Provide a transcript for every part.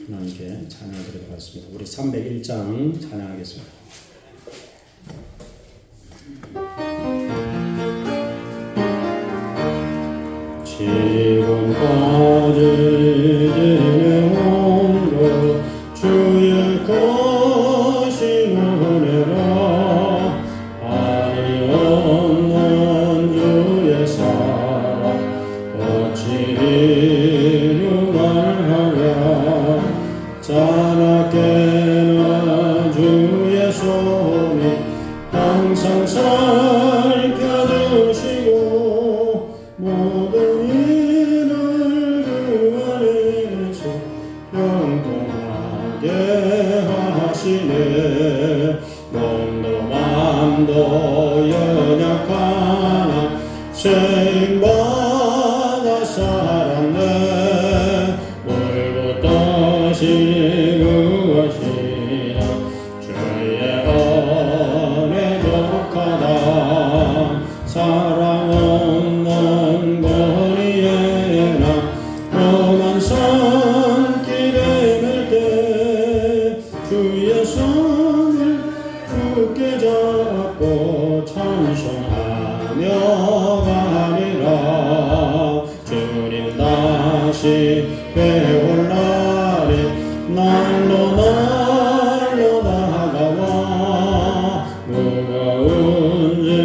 하나님께 찬양드리도록 하겠습니다. 우리 301장 찬양하겠습니다. 지금까지 지내온 것 주의 것이 은혜라 아니 없는 주의 사랑 어찌 이루말하랴 자나깨나 주의 손이 항상 살펴주시고 모든 일을 그 안에서 영통하게 하시네 몸도 맘도 연약하나 세임받아 살았네 물부터 시그하시나 주의 은혜 독하다 사랑 없는 거리에나 험한 산길에 맬 때 주의 손을 굳게 잡고 찬송하며 가리라 주님 다시 배울 날이 날로 다가와 무거운 짐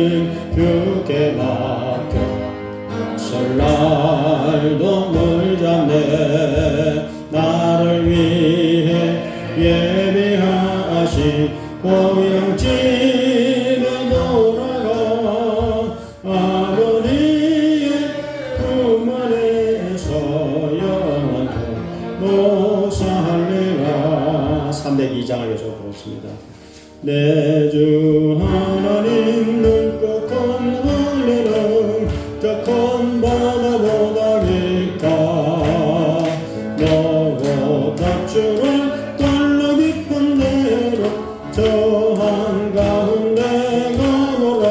주께 맡겨 설날도 멀잖네 나를 위해 예비하신 고향집에 돌아가 아버지의 품 안에서 영원토록 살리라 302장을 계속 부르습니다. 내 주 하나님 눈껏 건너리는 저 큰 바다보다 깊다 너고 밧줄을 걸러 깊은 데로 저 한가운데 가노라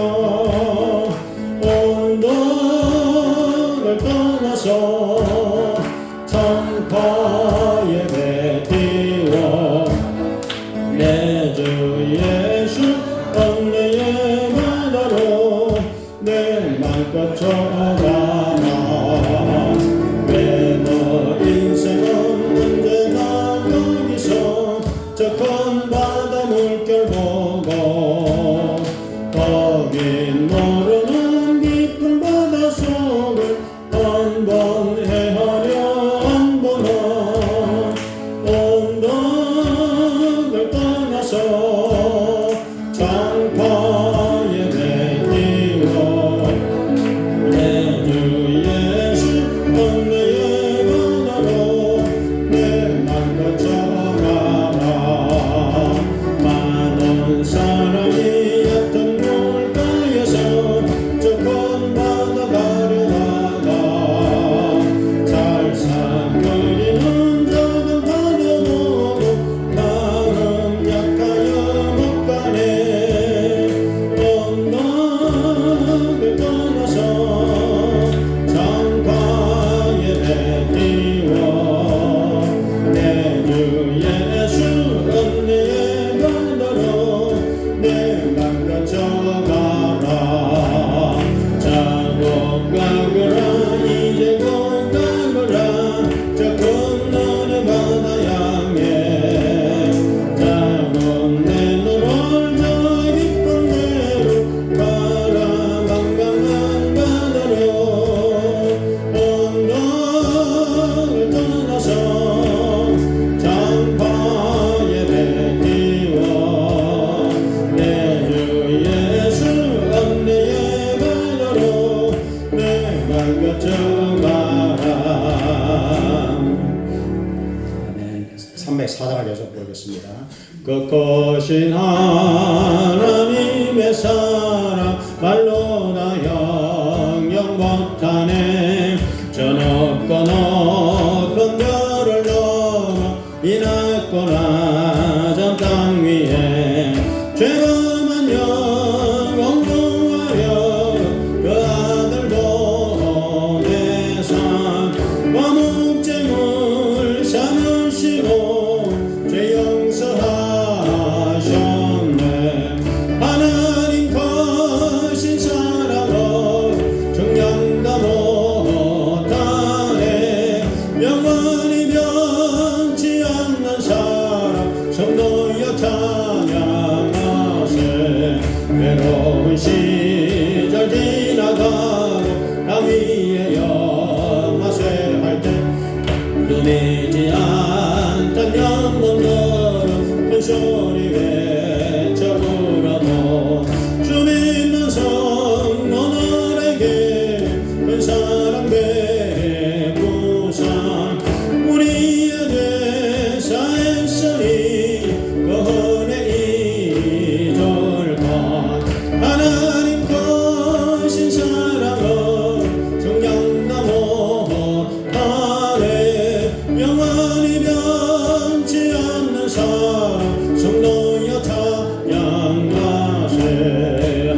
언덕을 떠나서 창파에 뱉이워 내 주 예수 은혜의 바다로 내 맘껏 저가라 왜 너 인생은 언제나 거기서 저 큰 바다 물결 보고 거긴 모르는 깊은 바다 속을 한 번 헤아려 한 번은 언덕을 떠나서 창파에 뱉이워 내 주 예수 은혜의 바다로 내 맘껏 저가라 많은 사람이 얕은 물가에서 저 큰 바다 가려다가 살살거리는 작은 바다 보고 나는 약하여 못 가네 언덕을 떠나서 창가에 뱉이워 내 주 예수 은혜의 바다로 내 맘껏 저가라 자고 가거라 이제 곧 가거라 저 큰 은혜 바다 향해 자고 내 눈을 저 깊은 데로 가라 망망한 바다로 언덕을 떠나서 창파에 뱉이워 내 주 예수 은혜의 바다로 내 맘껏 저가라 아멘 304장 계속 보겠습니다. 그 크신 하나님의 사랑 말로 다 형용 못하네 저 높고 높은 별을 넘어 이 낮고 낮은 땅 위에 죄범한 영혼 구하려 그 아들 보내사 와묵제물 삼으시고 영원히 변치 않는 사랑 성도여 찬양하세. 외로운 시절 지나가고 나 위에 영화쇠 할 때 눈이지 않던 영혼들은 큰 소리 외쳐 불어도 주 믿는 성도들에게 큰 사랑 베푸사. 우리에게 사했으니 그 은혜 잊을까. 하나님 크신 사랑은 정량나 못하네. 영원히 변치 않는 사랑 성도여 찬양하세.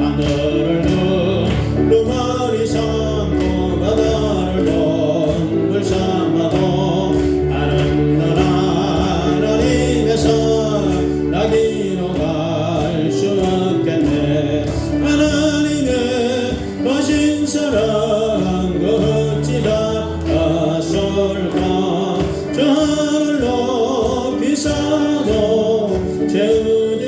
하늘을 두루마리 삼고 바다를 동물 삼아도 아름다운 하나님의 사랑 나기로 갈 수 없겠네. 하나님의 거신 사랑 그 어찌 닿았을까. 저 하늘 높이 쌓아도 채우지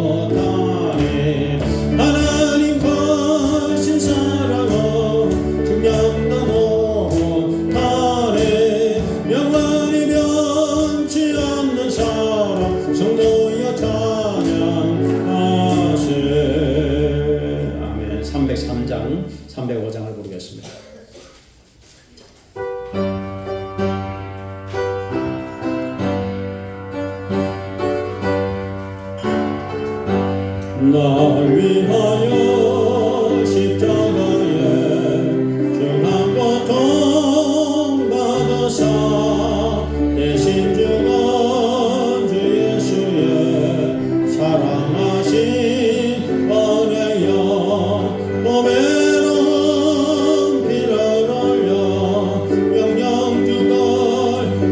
못하네. 하나님 거신 사랑은 중량도 못하네. 영원히 변치 않는 사랑 성도여 찬양하세. 아멘. 303장 305장을 부르겠습니다. 날 위하여 십자가에 중한 고통 받으사 대신 죽은 주 예수의 사랑하신 은혜여 보배로운 피를 흘려 영영 죽을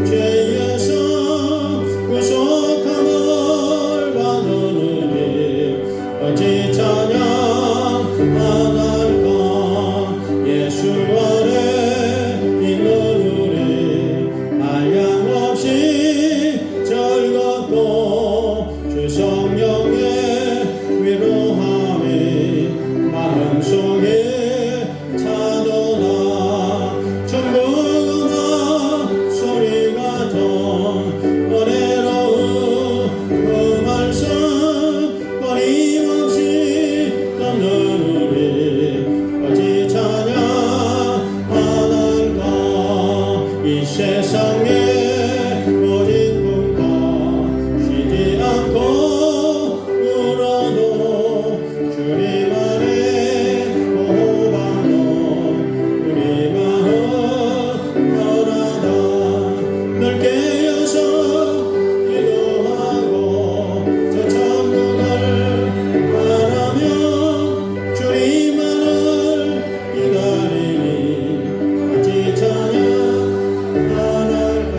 죄에서 구속함을 받으느니 어찌 찬양하날까. 예수 안에 있는 우리 한량없이 즐겁고 주 성령의 위로함이 마음속에 차도다. 천국음악 소리 같은 은혜로운 그 말씀 끊임없이 듣는 우리 어찌 찬양하날까. 이 세상에 오직 꿈과 쉬지 않고 울어도 주님 안에 보호받는 우리 마음 편하다. 늘 깨어서 기도하고 저 천국을 바라며 주님만을 기다리니 어찌 찬양하날까.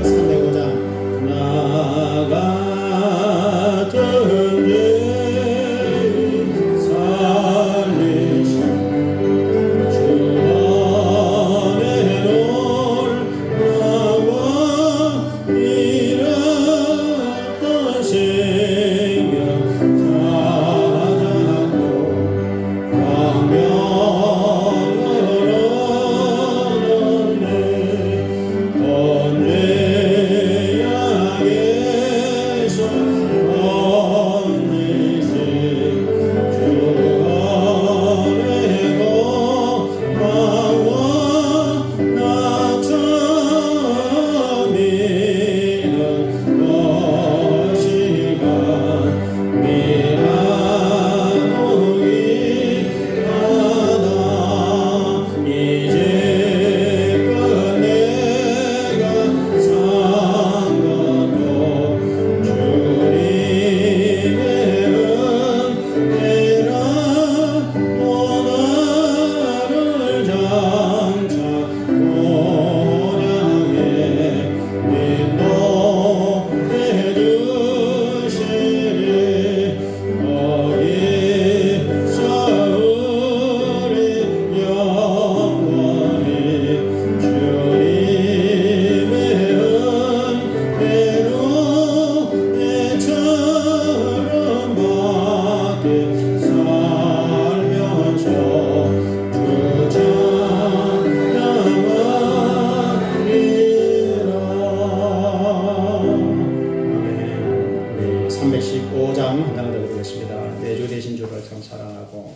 사랑하고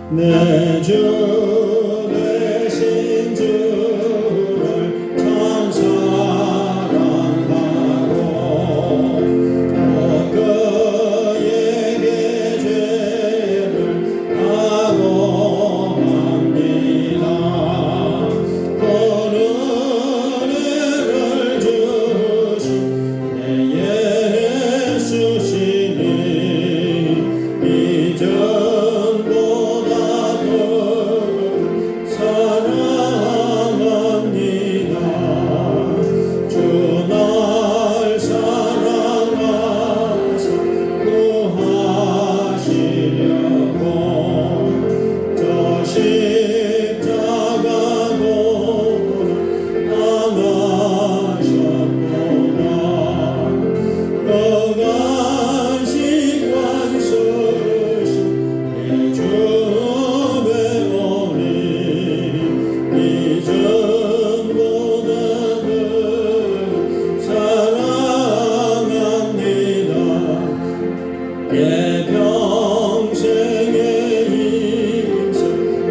내 주 되신 주를 참 사랑하고 그에게 죄를 사고합니다. 그 은혜를 주신 내 예수시니 이전보다 사랑합니다. 주 날 사랑하사 구하시려고 저 십자가 도를 당하셨구나. 거간식관 쓰신 내 주의 오니 이전보다는 사랑합니다. 내 평생의 인생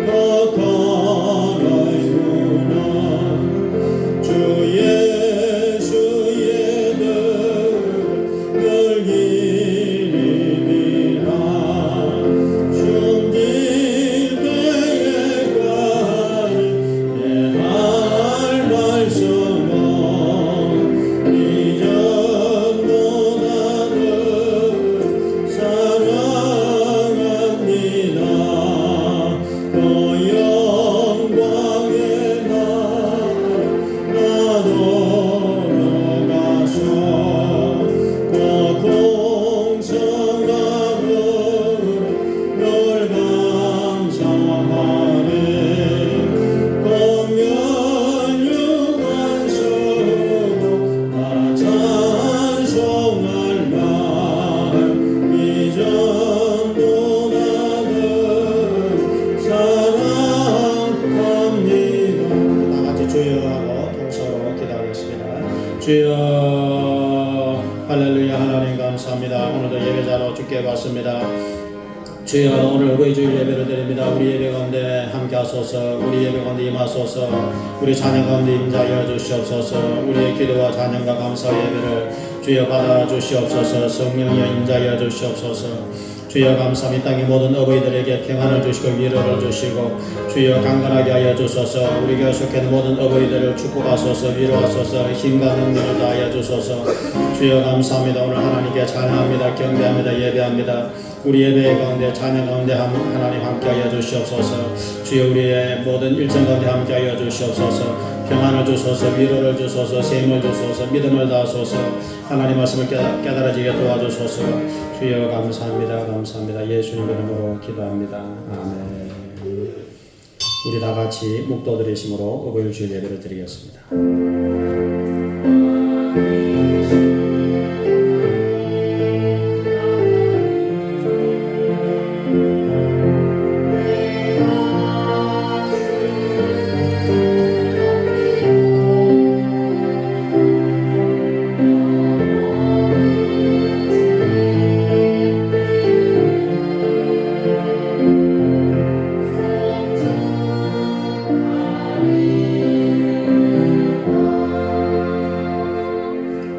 더 걸어있구나. 주 예수의 늘 길이니라. 숨길 때에 가니 내 할 말씀은 이전보다는 사랑합니다. 그 영광의 나라 돌아가서 그 공성함으로 널 감사하네. 공연 유관 쓰고 나 찬송할 날 이전보다는 사랑합니다. 다 같이 주여 하고 동서로 기도하겠습니다. 주여 할렐루야. 하나님 감사합니다. 오늘도 예배자로 주께 받습니다. 주여 오늘 의의 주일 예배를 드립니다. 우리 예배 가운데 함께 하소서. 우리 예배 가운데 임하소서. 우리 찬양 가운데 임자하여 주시옵소서. 우리의 기도와 찬양과 감사 예배를 주여 받아 주시옵소서. 성령이여 임자하여 주시옵소서. 주여 감사합니다. 땅의 모든 어버이들에게 평안을 주시고 위로를 주시고 주여 강건하게 하여 주소서. 우리 교회 속해 있는 모든 어버이들을 축복하소서. 위로하소서. 힘과 능력을 다하여 주소서. 주여 감사합니다. 오늘 하나님께 찬양합니다. 경배합니다. 예배합니다. 우리 예배 가운데 찬양 가운데 하나님 함께하여 주시옵소서. 주여 우리의 모든 일정 가운데 함께하여 주시옵소서. 평안을 주소서. 위로를 주소서. 셈을 주소서. 믿음을 다하소서. 하나님 말씀을 깨달아지게 도와주소서. 주여 감사합니다. 감사합니다. 예수님 이름으로 기도합니다. 아멘. 우리 다 같이 묵도드리심으로 어버이일 주일 예배를 드리겠습니다.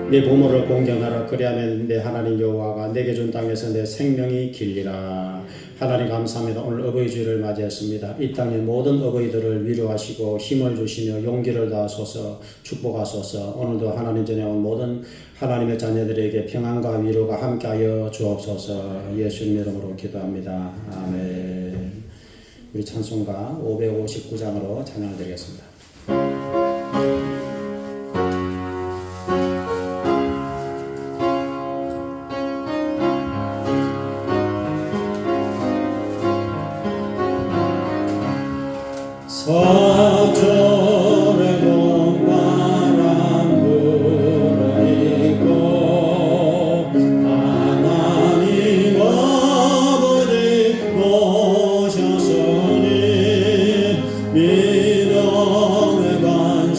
내 보물을 공경하라. 그리하면 내 하나님 여호와가 내게 준 땅에서 내 생명이 길리라. 하나님 감사합니다. 오늘 어버이 주일을 맞이했습니다. 이 땅의 모든 어버이들을 위로하시고 힘을 주시며 용기를 다하소서. 축복하소서. 오늘도 하나님 전에 온 모든 하나님의 자녀들에게 평안과 위로가 함께하여 주옵소서. 예수님 이름으로 기도합니다. 아멘. 우리 찬송가 559장으로 찬양을 드리겠습니다. 서쪽에 봄바람 불어있고 하나님 아버지 오셨으니 믿음의 반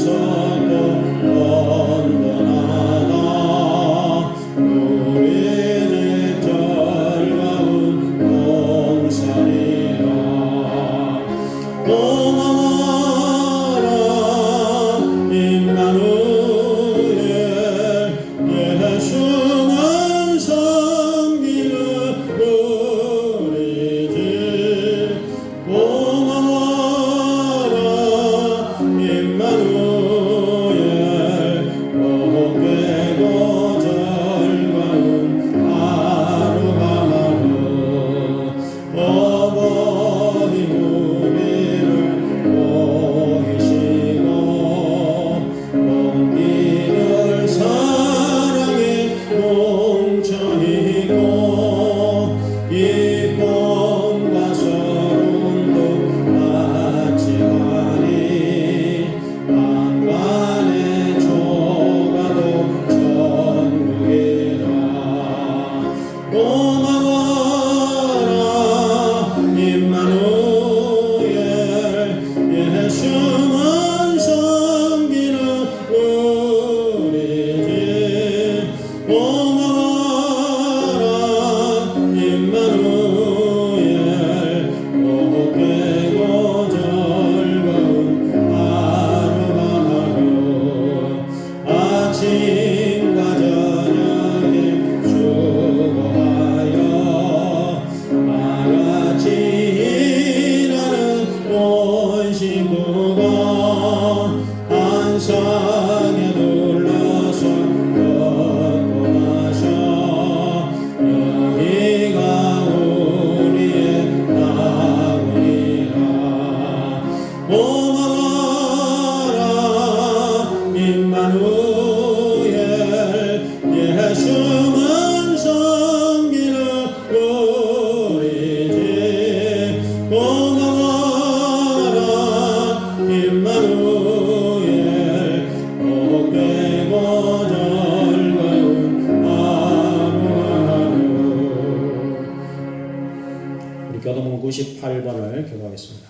교도문 98번을 교도하겠습니다.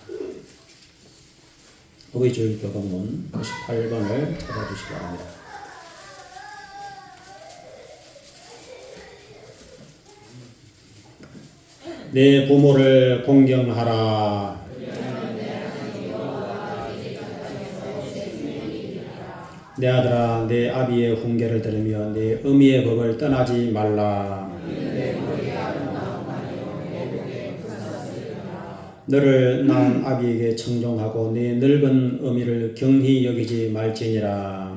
어버이주일 교도문 98번을 찾아주시기 바랍니다. 내 부모를 공경하라. 내 아들아, 내 아비의 훈계를 들으며 내 어미의 법을 떠나지 말라. 너를 낳은 아비에게 청종하고 네 늙은 어미를 경히 여기지 말지니라.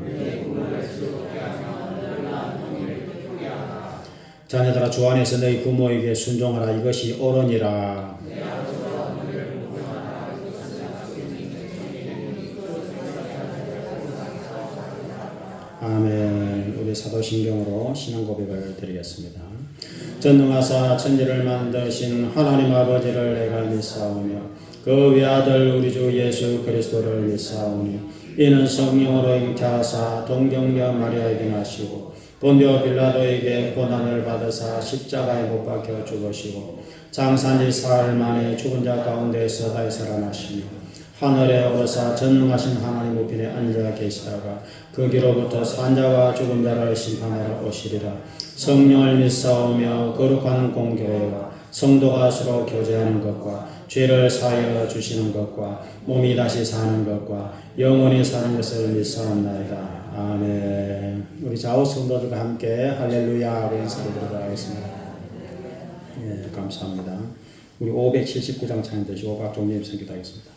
자녀들아, 주 안에서 너희 부모에게 순종하라. 이것이 옳으니라. 아멘. 우리 사도신경으로 신앙 고백을 드리겠습니다. 전능하사 천지를 만드신 하나님 아버지를 내가 믿사오며 그 외아들 우리 주 예수 그리스도를 믿사오니 이는 성령으로 잉태하사 동정녀 마리아에게 나시고 본디오 빌라도에게 고난을 받으사 십자가에 못 박혀 죽으시고 장사지 사흘 만에 죽은 자 가운데서 다시 살아나시며 하늘에 오르사 전능하신 하나님 우편에 앉아 계시다가 거기로부터 산자와 죽은 자를 심판하러 오시리라. 성령을 믿사오며 거룩한 공교회와 성도가 서로 교제하는 것과 죄를 사하여 주시는 것과 몸이 다시 사는 것과 영원히 사는 것을 믿사옵나이다. 아멘. 우리 좌우 성도들과 함께 할렐루야 하고 인사를 드리도록 하겠습니다. 예, 감사합니다. 우리 579장 찬양 드시고 박종님 선교하겠습니다.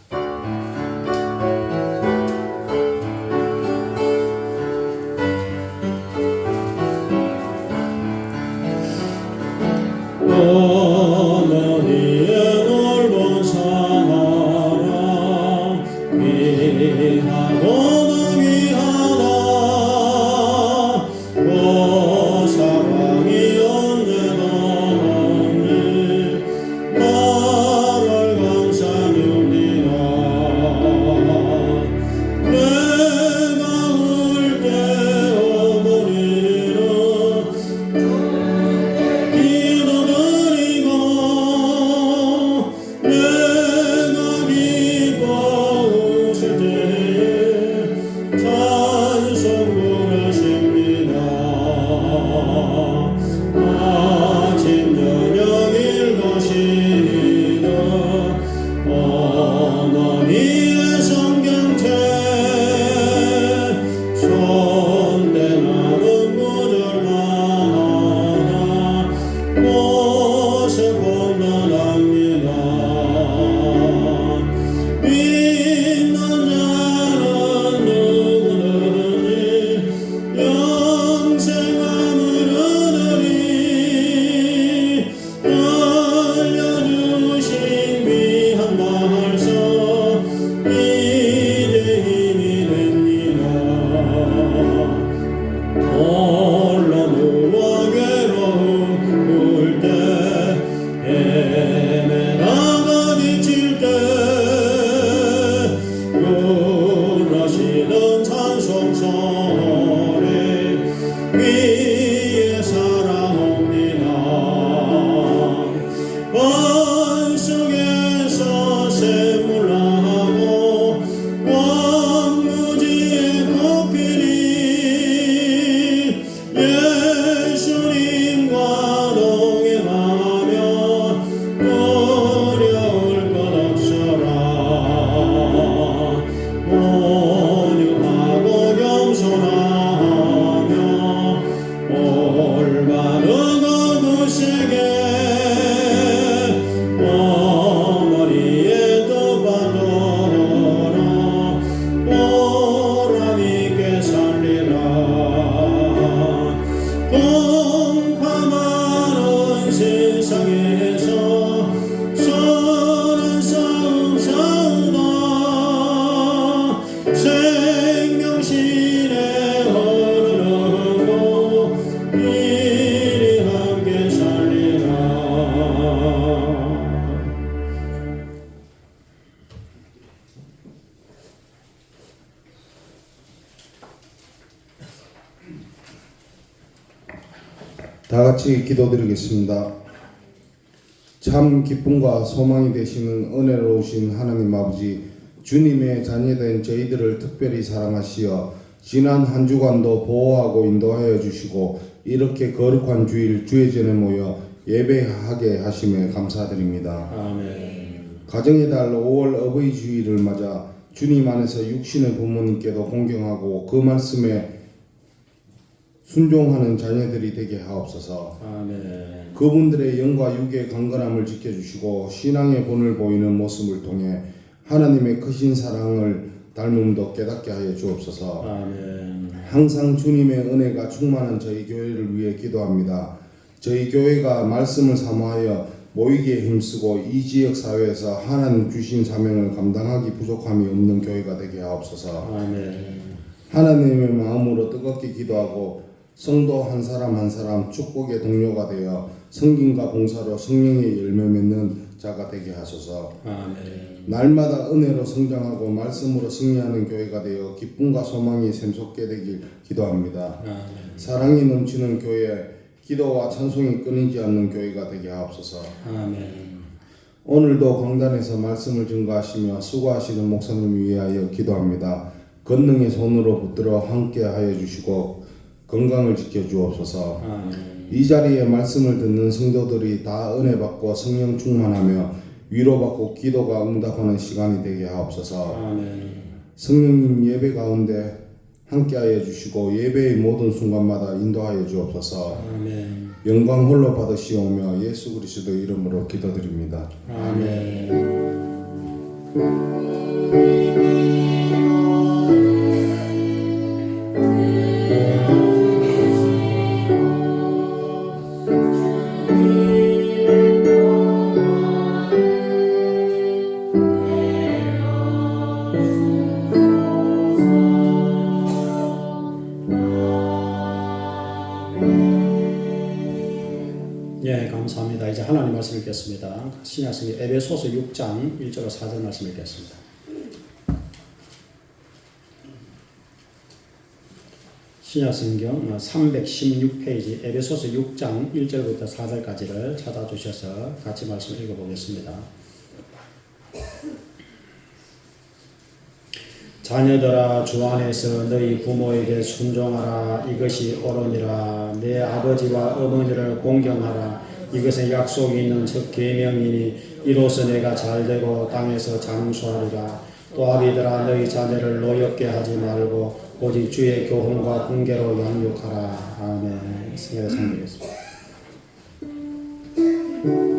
다 같이 기도드리겠습니다. 참 기쁨과 소망이 되시는 은혜로우신 하나님 아버지, 주님의 자녀된 저희들을 특별히 사랑하시어 지난 한 주간도 보호하고 인도하여 주시고 이렇게 거룩한 주일 주의 전에 모여 예배하게 하심에 감사드립니다. 아멘. 가정의 달 5월 어버이 주일을 맞아 주님 안에서 육신의 부모님께도 공경하고 그 말씀에 순종하는 자녀들이 되게 하옵소서. 아멘. 그분들의 영과 육의 강건함을 지켜주시고 신앙의 본을 보이는 모습을 통해 하나님의 크신 사랑을 닮음도 깨닫게 하여 주옵소서. 아멘. 항상 주님의 은혜가 충만한 저희 교회를 위해 기도합니다. 저희 교회가 말씀을 사모하여 모이기에 힘쓰고 이 지역 사회에서 하나님 주신 사명을 감당하기 부족함이 없는 교회가 되게 하옵소서. 아멘. 하나님의 마음으로 뜨겁게 기도하고 성도 한 사람 한 사람 축복의 동료가 되어 성김과 봉사로 성령의 열매 맺는 자가 되게 하소서. 아멘. 날마다 은혜로 성장하고 말씀으로 승리하는 교회가 되어 기쁨과 소망이 샘솟게 되길 기도합니다. 아멘. 사랑이 넘치는 교회, 기도와 찬송이 끊이지 않는 교회가 되게 하옵소서. 아멘. 오늘도 강단에서 말씀을 증거하시며 수고하시는 목사님을 위하여 기도합니다. 권능의 손으로 붙들어 함께 하여 주시고 건강을 지켜 주옵소서. 아멘. 이 자리에 말씀을 듣는 성도들이 다 은혜 받고 성령 충만하며 위로받고 기도가 응답하는 시간이 되게 하옵소서. 아멘. 성령님 예배 가운데 함께하여 주시고 예배의 모든 순간마다 인도하여 주옵소서. 아멘. 영광 홀로 받으시오며 예수 그리스도 이름으로 기도드립니다. 아멘. 예, 감사합니다. 이제 하나님 말씀 읽겠습니다. 신약성경 에베소서 6장 1절로 4절 말씀 읽겠습니다. 신약성경 316페이지 에베소서 6장 1절부터 4절까지를 찾아주셔서 같이 말씀 읽어보겠습니다. 자녀들아 주 안에서 너희 부모에게 순종하라. 이것이 옳으니라. 내 아버지와 어머니를 공경하라. 이것은 약속이 있는 첫 계명이니 이로써 내가 잘되고 땅에서 장수하리라. 또 아비들아 너희 자녀를 노엽게 하지 말고 오직 주의 교훈과 훈계로 양육하라. 아멘. 승리를 찬양하겠습니다. 아멘.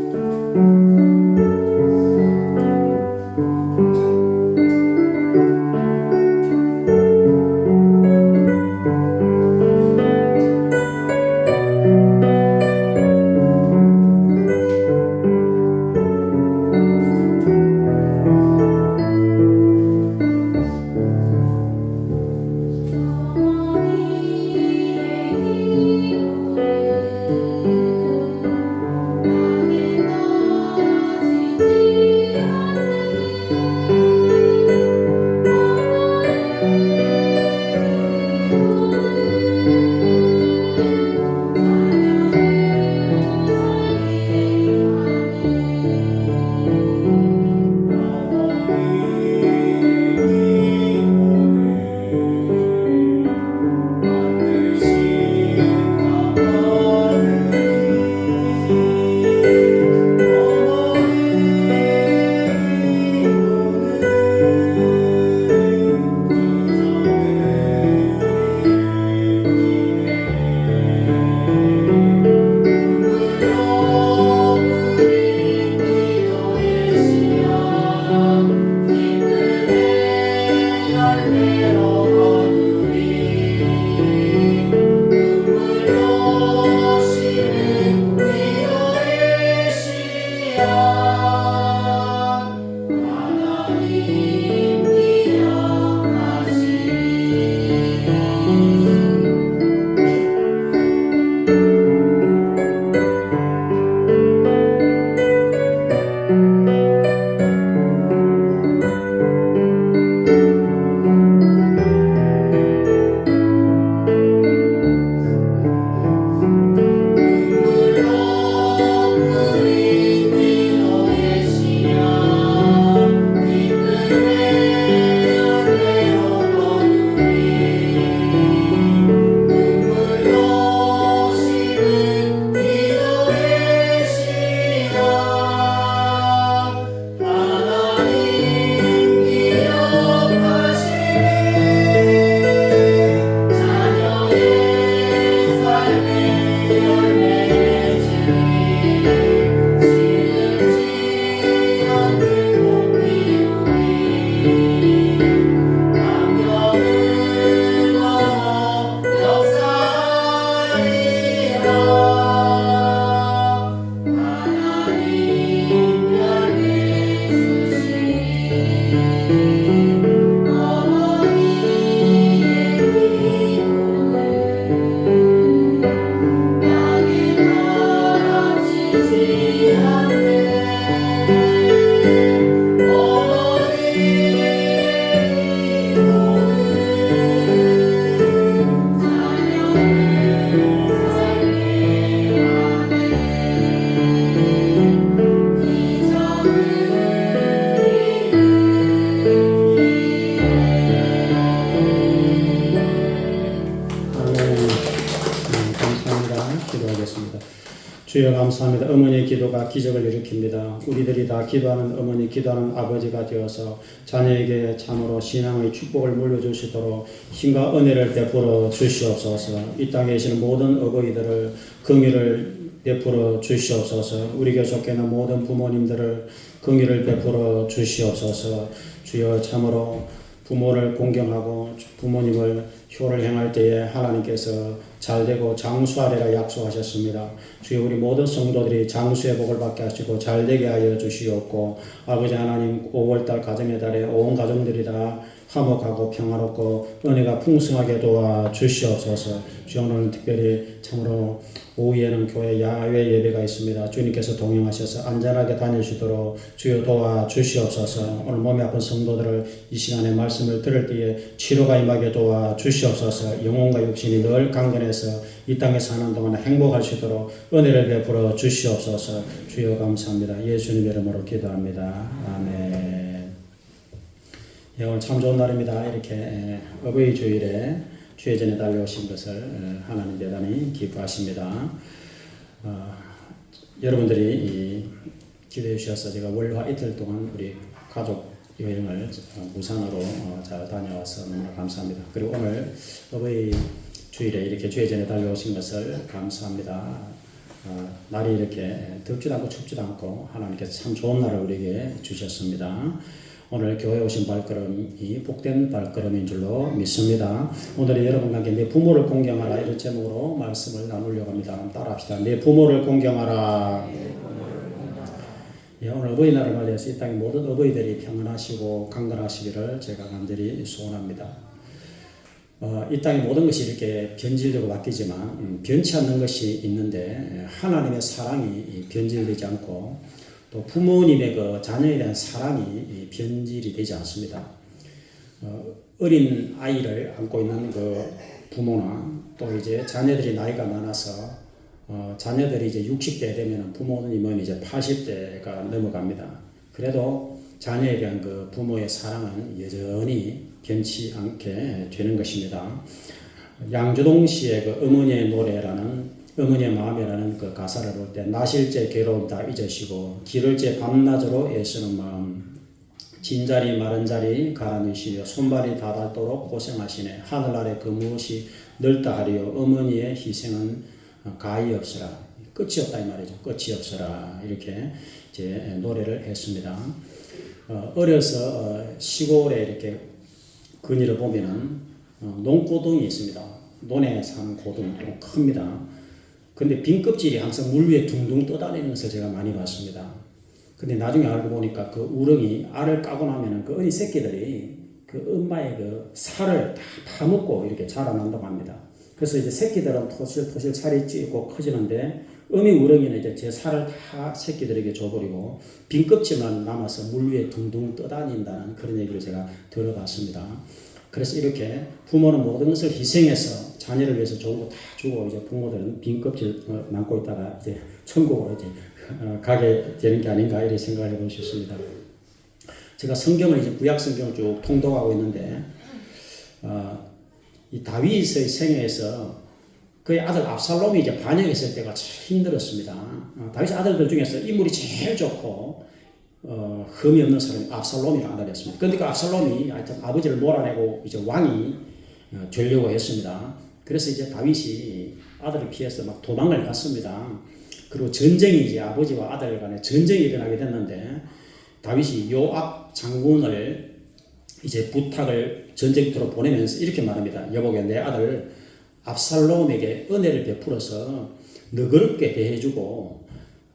주여 감사합니다. 어머니의 기도가 기적을 일으킵니다. 우리들이 다 기도하는 어머니, 기도하는 아버지가 되어서 자녀에게 참으로 신앙의 축복을 물려주시도록 힘과 은혜를 베풀어 주시옵소서. 이 땅에 계시는 모든 어버이들을 긍휼을 베풀어 주시옵소서. 우리 교속교회 모든 부모님들을 긍휼을 베풀어 주시옵소서. 주여 참으로 부모를 공경하고 부모님을 효를 행할 때에 하나님께서 잘되고 장수하리라 약속하셨습니다. 주여 우리 모든 성도들이 장수의 복을 받게 하시고 잘되게 하여 주시옵고 아버지 하나님 5월달 가정의 달에 온 가정들이 다 화목하고 평화롭고 은혜가 풍성하게 도와 주시옵소서. 주여 오늘 특별히 참으로 오후에는 교회 야외 예배가 있습니다. 주님께서 동행하셔서 안전하게 다니시도록 주여 도와 주시옵소서. 오늘 몸이 아픈 성도들을 이 시간에 말씀을 들을 때에 치료가 임하게 도와 주시옵소서. 영혼과 육신이 늘 강건해서 이 땅에 사는 동안 행복할 수 있도록 은혜를 베풀어 주시옵소서. 주여 감사합니다. 예수님 이름으로 기도합니다. 아멘. 예, 오늘 참 좋은 날입니다. 이렇게 어버이 주일에 주의 전에 달려오신 것을 하나님 대단히 기뻐하십니다. 여러분들이 기도해 주셔서 제가 월화 이틀 동안 우리 가족 여행을 부산으로 잘 다녀와서 너무나 감사합니다. 그리고 오늘 어버이 주일에 이렇게 주의 전에 달려오신 것을 감사합니다. 날이 이렇게 덥지도 않고 춥지도 않고 하나님께서 참 좋은 날을 우리에게 주셨습니다. 오늘 교회 오신 발걸음이 복된 발걸음인 줄로 믿습니다. 오늘은 여러분과 함께 내 부모를 공경하라 이런 제목으로 말씀을 나누려고 합니다. 따라합시다. 내 부모를 공경하라. 예, 오늘 어버이날을 맞이해서 이 땅의 모든 어버이들이 평안하시고 강건하시기를 제가 간절히 소원합니다. 이 땅의 모든 것이 이렇게 변질되고 바뀌지만 변치 않는 것이 있는데 하나님의 사랑이 변질되지 않고 또 부모님의 그 자녀에 대한 사랑이 변질이 되지 않습니다. 어린 아이를 안고 있는 그 부모나 또 이제 자녀들이 나이가 많아서 자녀들이 이제 60대 되면 부모님은 이제 80대가 넘어갑니다. 그래도 자녀에 대한 그 부모의 사랑은 여전히 변치 않게 되는 것입니다. 양주동 씨의 그 어머니의 노래라는 어머니의 마음이라는 그 가사를 볼 때 나실제 괴로움 다 잊으시고 기를제 밤낮으로 애쓰는 마음 진자리 마른 자리 가라니시며 손발이 다 닳도록 고생하시네 하늘 아래 그 무엇이 넓다 하리요 어머니의 희생은 가히 없으라 끝이 없다 이 말이죠. 끝이 없으라 이렇게 이제 노래를 했습니다. 어려서 시골에 이렇게 근이를 보면은 농고등이 있습니다. 논에 사는 고등 좀 큽니다. 근데 빈 껍질이 항상 물 위에 둥둥 떠다니는 것을 제가 많이 봤습니다. 근데 나중에 알고 보니까 그 우렁이 알을 까고 나면은 그 어린 새끼들이 그 엄마의 그 살을 다 파먹고 이렇게 자라난다고 합니다. 그래서 이제 새끼들은 토실토실 살이 찌고 커지는데 어미 우렁이는 이제 제 살을 다 새끼들에게 줘버리고 빈 껍질만 남아서 물 위에 둥둥 떠다닌다는 그런 얘기를 제가 들어봤습니다. 그래서 이렇게 부모는 모든 것을 희생해서 자녀를 위해서 좋은 거 다 주고 이제 부모들은 빈 껍질 남고 있다가 이제 천국으로 이제 가게 되는 게 아닌가 이런 생각을 해볼 수 있습니다. 제가 성경을 이제 구약 성경을 쭉 통독하고 있는데 이 다윗의 생애에서 그의 아들 압살롬이 이제 반역했을 때가 참 힘들었습니다. 다윗의 아들들 중에서 인물이 제일 좋고 흠이 없는 사람이 압살롬이라는 아들이었습니다. 그런데 그 압살롬이 하여튼 아버지를 몰아내고 이제 왕이 되려고 했습니다. 그래서 이제 다윗이 아들을 피해서 막 도망을 갔습니다. 그리고 전쟁이 이제 아버지와 아들 간에 전쟁이 일어나게 됐는데 다윗이 요압 장군을 이제 부탁을 전쟁터로 보내면서 이렇게 말합니다. 여보게 내 아들 압살롬에게 은혜를 베풀어서 너그럽게 대해주고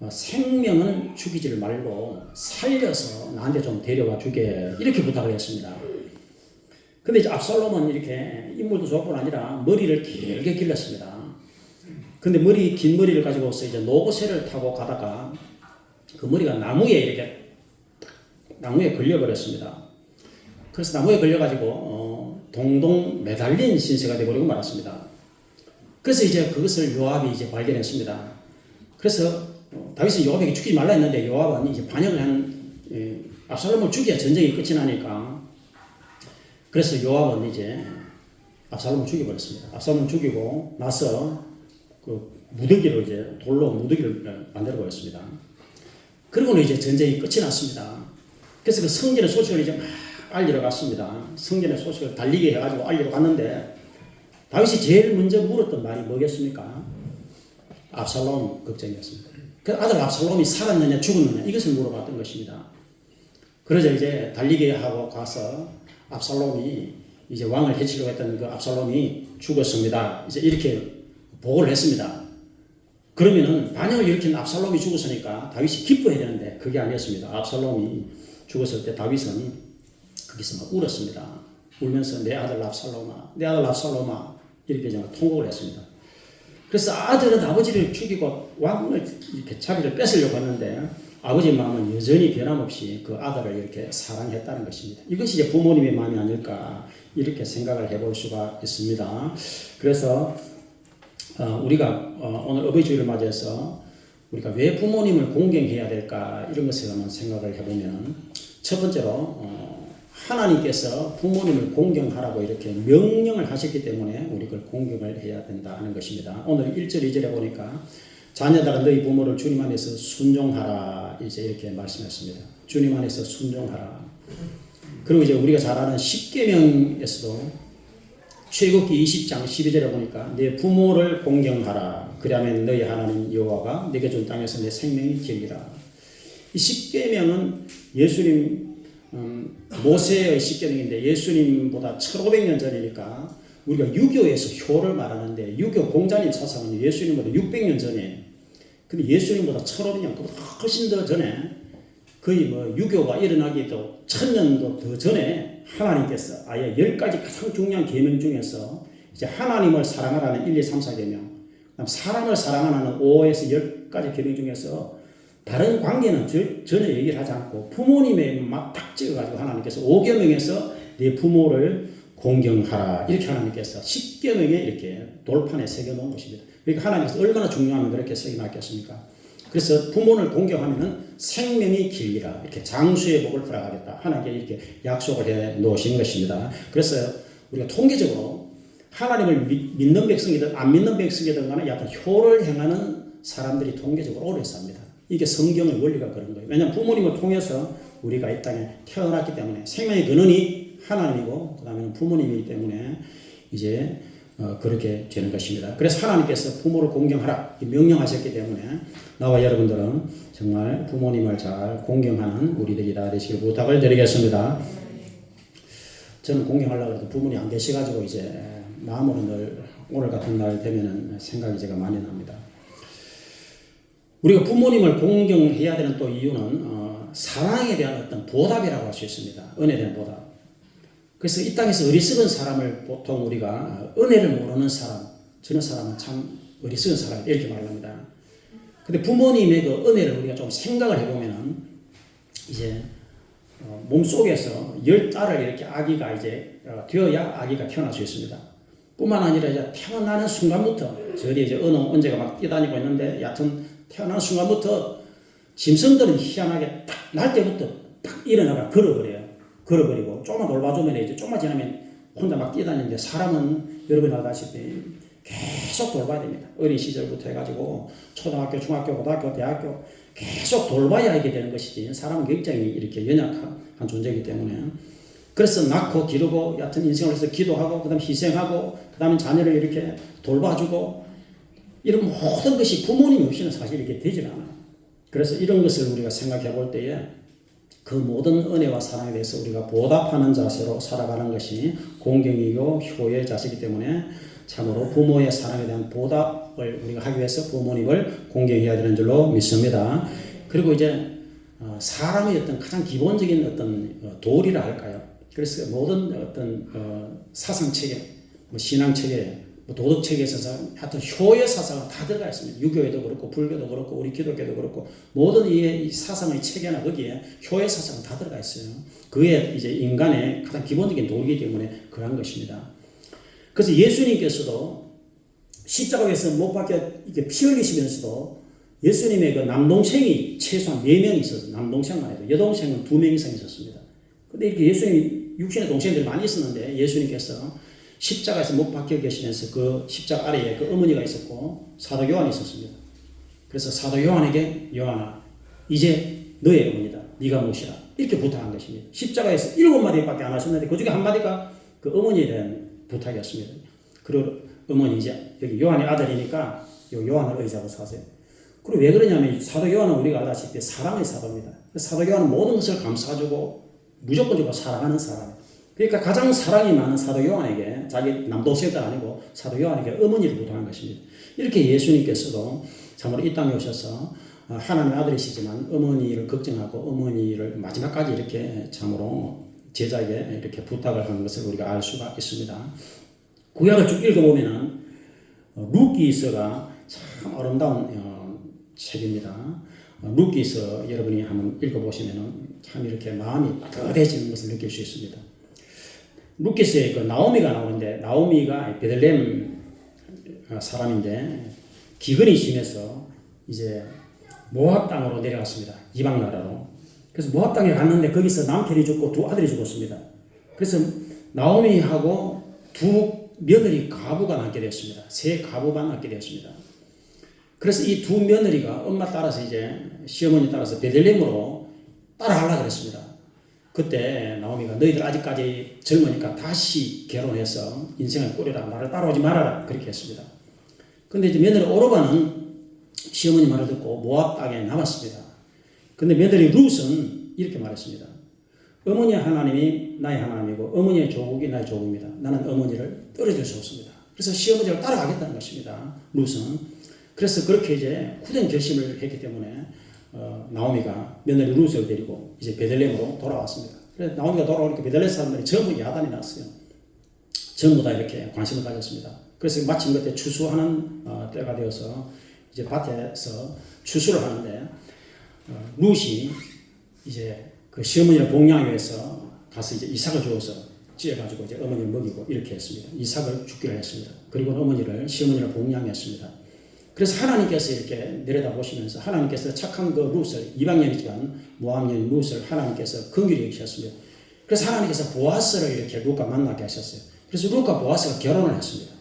생명은 죽이지를 말고 살려서 나한테 좀 데려와 주게 이렇게 부탁을 했습니다. 근데 이제 압살롬은 이렇게 인물도 좋을 뿐 아니라 머리를 길게 길렀습니다. 근데 긴 머리를 가지고서 이제 노고새를 타고 가다가 그 머리가 나무에 걸려버렸습니다. 그래서 나무에 걸려가지고 동동 매달린 신세가 되어버리고 말았습니다. 그래서 이제 그것을 요압이 이제 발견했습니다. 그래서 다윗은 요압에게 죽이지 말라 했는데 요압은 이제 반역을 한 압살롬을 죽여야 전쟁이 끝이 나니까 그래서 요압은 이제 압살롬을 죽여버렸습니다. 압살롬을 죽이고 나서 그 무더기로 이제 돌로 무더기를 만들어 보였습니다. 그리고는 이제 전쟁이 끝이 났습니다. 그래서 그 성전의 소식을 이제 막 알리러 갔습니다. 성전의 소식을 달리게 해가지고 알리러 갔는데 다윗이 제일 먼저 물었던 말이 뭐겠습니까? 압살롬 걱정이었습니다. 그 아들 압살롬이 살았느냐 죽었느냐 이것을 물어봤던 것입니다. 그러자 이제 달리게 하고 가서 압살롬이 이제 왕을 해치려고 했던 그 압살롬이 죽었습니다. 이제 이렇게 보고를 했습니다. 그러면은 반역을 일으킨 압살롬이 죽었으니까 다윗이 기뻐해야 되는데 그게 아니었습니다. 압살롬이 죽었을 때 다윗은 거기서 막 울었습니다. 울면서 내 아들 압살롬아, 내 아들 압살롬아 이렇게 정말 통곡을 했습니다. 그래서 아들은 아버지를 죽이고 왕을 이렇게 자리를 뺏으려고 했는데 아버지 마음은 여전히 변함없이 그 아들을 이렇게 사랑했다는 것입니다. 이것이 이제 부모님의 마음이 아닐까 이렇게 생각을 해볼 수가 있습니다. 그래서 우리가 오늘 어버이 주일을 맞이해서 우리가 왜 부모님을 공경해야 될까 이런 것을 한번 생각을 해보면 첫 번째로 하나님께서 부모님을 공경하라고 이렇게 명령을 하셨기 때문에 우리 그걸 공경을 해야 된다는 것입니다. 오늘 1절 2절에 보니까 자녀들아 너희 부모를 주님 안에서 순종하라 이제 이렇게 말씀했습니다. 주님 안에서 순종하라. 그리고 이제 우리가 잘 아는 십계명에서도 출애굽기 20장 12절에 보니까 내 부모를 공경하라. 그리하면 너희 하나님 여호와가 네게 준 땅에서 내 생명이 길리라. 이 십계명은 예수님 모세의 십계명인데 예수님보다 1500년 전이니까 우리가 유교에서 효를 말하는데 유교 공자님 사상은 예수님보다 600년 전에 근데 예수님보다 1500년 그보다 훨씬 더 전에 거의 뭐 유교가 일어나기도 1000년도 더 전에 하나님께서 아예 10가지 가장 중요한 계명 중에서 이제 하나님을 사랑하라는 1, 2, 3, 4 계명 그다음 사람을 사랑하라는 5에서 10가지 계명 중에서 다른 관계는 전혀 얘기를 하지 않고 부모님의 막 딱 찍어가지고 하나님께서 5계명에서 내 부모를 공경하라 이렇게 하나님께서 10계명에 이렇게 돌판에 새겨놓은 것입니다. 그러니까 하나님께서 얼마나 중요하면 그렇게 새겨놨겠습니까? 그래서 부모를 공경하면은 생명이 길리라 이렇게 장수의 복을 허락하겠다 하나님께 이렇게 약속을 해 놓으신 것입니다. 그래서 우리가 통계적으로 하나님을 믿는 백성이든 안 믿는 백성이든 간에 약간 효를 행하는 사람들이 통계적으로 오래 삽니다. 이게 성경의 원리가 그런 거예요. 왜냐하면 부모님을 통해서 우리가 이 땅에 태어났기 때문에 생명의 근원이 하나님이고 그 다음에는 부모님이기 때문에 이제 그렇게 되는 것입니다. 그래서 하나님께서 부모를 공경하라 명령하셨기 때문에 나와 여러분들은 정말 부모님을 잘 공경하는 우리들이 다 되시길 부탁을 드리겠습니다. 저는 공경하려고 해도 부모님이 안 계셔가지고 이제 마음으로 늘 오늘 같은 날 되면은 생각이 제가 많이 납니다. 우리가 부모님을 공경해야 되는 또 이유는 사랑에 대한 어떤 보답이라고 할 수 있습니다. 은혜에 대한 보답. 그래서 이 땅에서 어리석은 사람을 보통 우리가 은혜를 모르는 사람, 저런 사람은 참 어리석은 사람 이렇게 말합니다. 근데 부모님의 그 은혜를 우리가 좀 생각을 해보면은 이제 몸속에서 10달을 이렇게 아기가 이제 되어야 아기가 태어날 수 있습니다. 뿐만 아니라 이제 태어나는 순간부터 저리 이제 언제가 막 뛰다니고 있는데 여하튼 태어나는 순간부터 짐승들은 희한하게 딱 날 때부터 딱 일어나가 걸어버리고 조금만 돌봐주면 이제 조금만 지나면 혼자 막 뛰다니는데 사람은 여러분이 알다시피 계속 돌봐야 됩니다. 어린 시절부터 해가지고 초등학교, 중학교, 고등학교, 대학교 계속 돌봐야 하게 되는 것이지 사람은 굉장히 이렇게 연약한 존재이기 때문에 그래서 낳고 기르고 여하튼 인생을 위해서 기도하고 그 다음 희생하고 그 다음에 자녀를 이렇게 돌봐주고 이런 모든 것이 부모님이 없이는 사실 이렇게 되질 않아요. 그래서 이런 것을 우리가 생각해 볼 때에 그 모든 은혜와 사랑에 대해서 우리가 보답하는 자세로 살아가는 것이 공경이고 효의 자세이기 때문에 참으로 부모의 사랑에 대한 보답을 우리가 하기 위해서 부모님을 공경해야 되는 줄로 믿습니다. 그리고 이제 사람의 어떤 가장 기본적인 어떤 도리라 할까요? 그래서 모든 어떤 사상 체계, 신앙 체계, 도덕 체계에 있어서 하여튼 효의 사상은 다 들어가 있습니다. 유교에도 그렇고 불교도 그렇고 우리 기독교도 그렇고 모든 이 사상의 체계나 거기에 효의 사상은 다 들어가 있어요. 그게 이제 인간의 가장 기본적인 도리이기 때문에 그러한 것입니다. 그래서 예수님께서도 십자가에서 못 박혀 이게 피 흘리시면서도 예수님의 그 남동생이 최소한 4명이 있었어요. 남동생만 해도 여동생은 2명 이상 있었습니다. 근데 이렇게 예수님 육신의 동생들이 많이 있었는데 예수님께서 십자가에서 못 박혀 계시면서 그 십자가 아래에 그 어머니가 있었고 사도 요한이 있었습니다. 그래서 사도 요한에게 요한아 이제 너의 어머니다. 네가 모시라. 이렇게 부탁한 것입니다. 십자가에서 7마디밖에 안 하셨는데 그 중에 한 마디가 그 어머니에 대한 부탁이었습니다. 그리고 어머니 이제 여기 요한의 아들이니까 요한을 의지하고 사세요. 그리고 왜 그러냐면 사도 요한은 우리가 알다시피 사랑의 사도입니다. 사도 요한은 모든 것을 감싸주고 무조건적으로 사랑하는 사람이에요. 그러니까 가장 사랑이 많은 사도 요한에게 자기 남동생들 아니고 사도 요한에게 어머니를 부탁한 것입니다. 이렇게 예수님께서도 참으로 이 땅에 오셔서 하나님의 아들이시지만 어머니를 걱정하고 어머니를 마지막까지 이렇게 참으로 제자에게 이렇게 부탁을 하는 것을 우리가 알 수가 있습니다. 구약을 쭉 읽어보면은 룻기서가 참 아름다운 책입니다. 룻기서 여러분이 한번 읽어보시면은 참 이렇게 마음이 따뜻해지는 것을 느낄 수 있습니다. 룻기서에 그 나오미가 나오는데 나오미가 베들레헴 사람인데 기근이 심해서 이제 모압 땅으로 내려갔습니다. 이방 나라로. 그래서 모압 땅에 갔는데 거기서 남편이 죽고 두 아들이 죽었습니다. 그래서 나오미하고 두 며느리 가부가 낳게 되었습니다. 세 가부만 낳게 되었습니다. 그래서 이 두 며느리가 엄마 따라서 이제 시어머니 따라서 베들레헴으로 따라가려고 그랬습니다. 그때 나오미가 너희들 아직까지 젊으니까 다시 결혼해서 인생을 꾸려라. 나를 따라오지 말아라. 그렇게 했습니다. 근데 이제 며느리 오르바는 시어머니 말을 듣고 모압 땅에 남았습니다. 근데 며느리 룻은 이렇게 말했습니다. 어머니의 하나님이 나의 하나님이고 어머니의 조국이 나의 조국입니다. 나는 어머니를 떨어질 수 없습니다. 그래서 시어머니를 따라가겠다는 것입니다. 룻은. 그래서 그렇게 이제 굳은 결심을 했기 때문에 나오미가 며느리 룻을 데리고 이제 베들레헴으로 돌아왔습니다. 그래서 나오미가 돌아오니까 베들레헴 사람들이 전부 야단이 났어요. 전부 다 이렇게 관심을 가졌습니다. 그래서 마침 그때 추수하는 때가 되어서 이제 밭에서 추수를 하는데 룻이 이제 그 시어머니를 복양하기 위해서 가서 이제 이삭을 주어서 찌어가지고 이제 어머니를 먹이고 이렇게 했습니다. 이삭을 죽기로 했습니다. 그리고 시어머니를 복양했습니다. 그래서 하나님께서 이렇게 내려다보시면서 하나님께서 착한 그 룻을 이방인이지만 모함인 룻을 하나님께서 긍휼히 여기셨습니다. 그래서 하나님께서 보아스를 이렇게 룻과 만나게 하셨어요. 그래서 룻과 보아스가 결혼을 했습니다.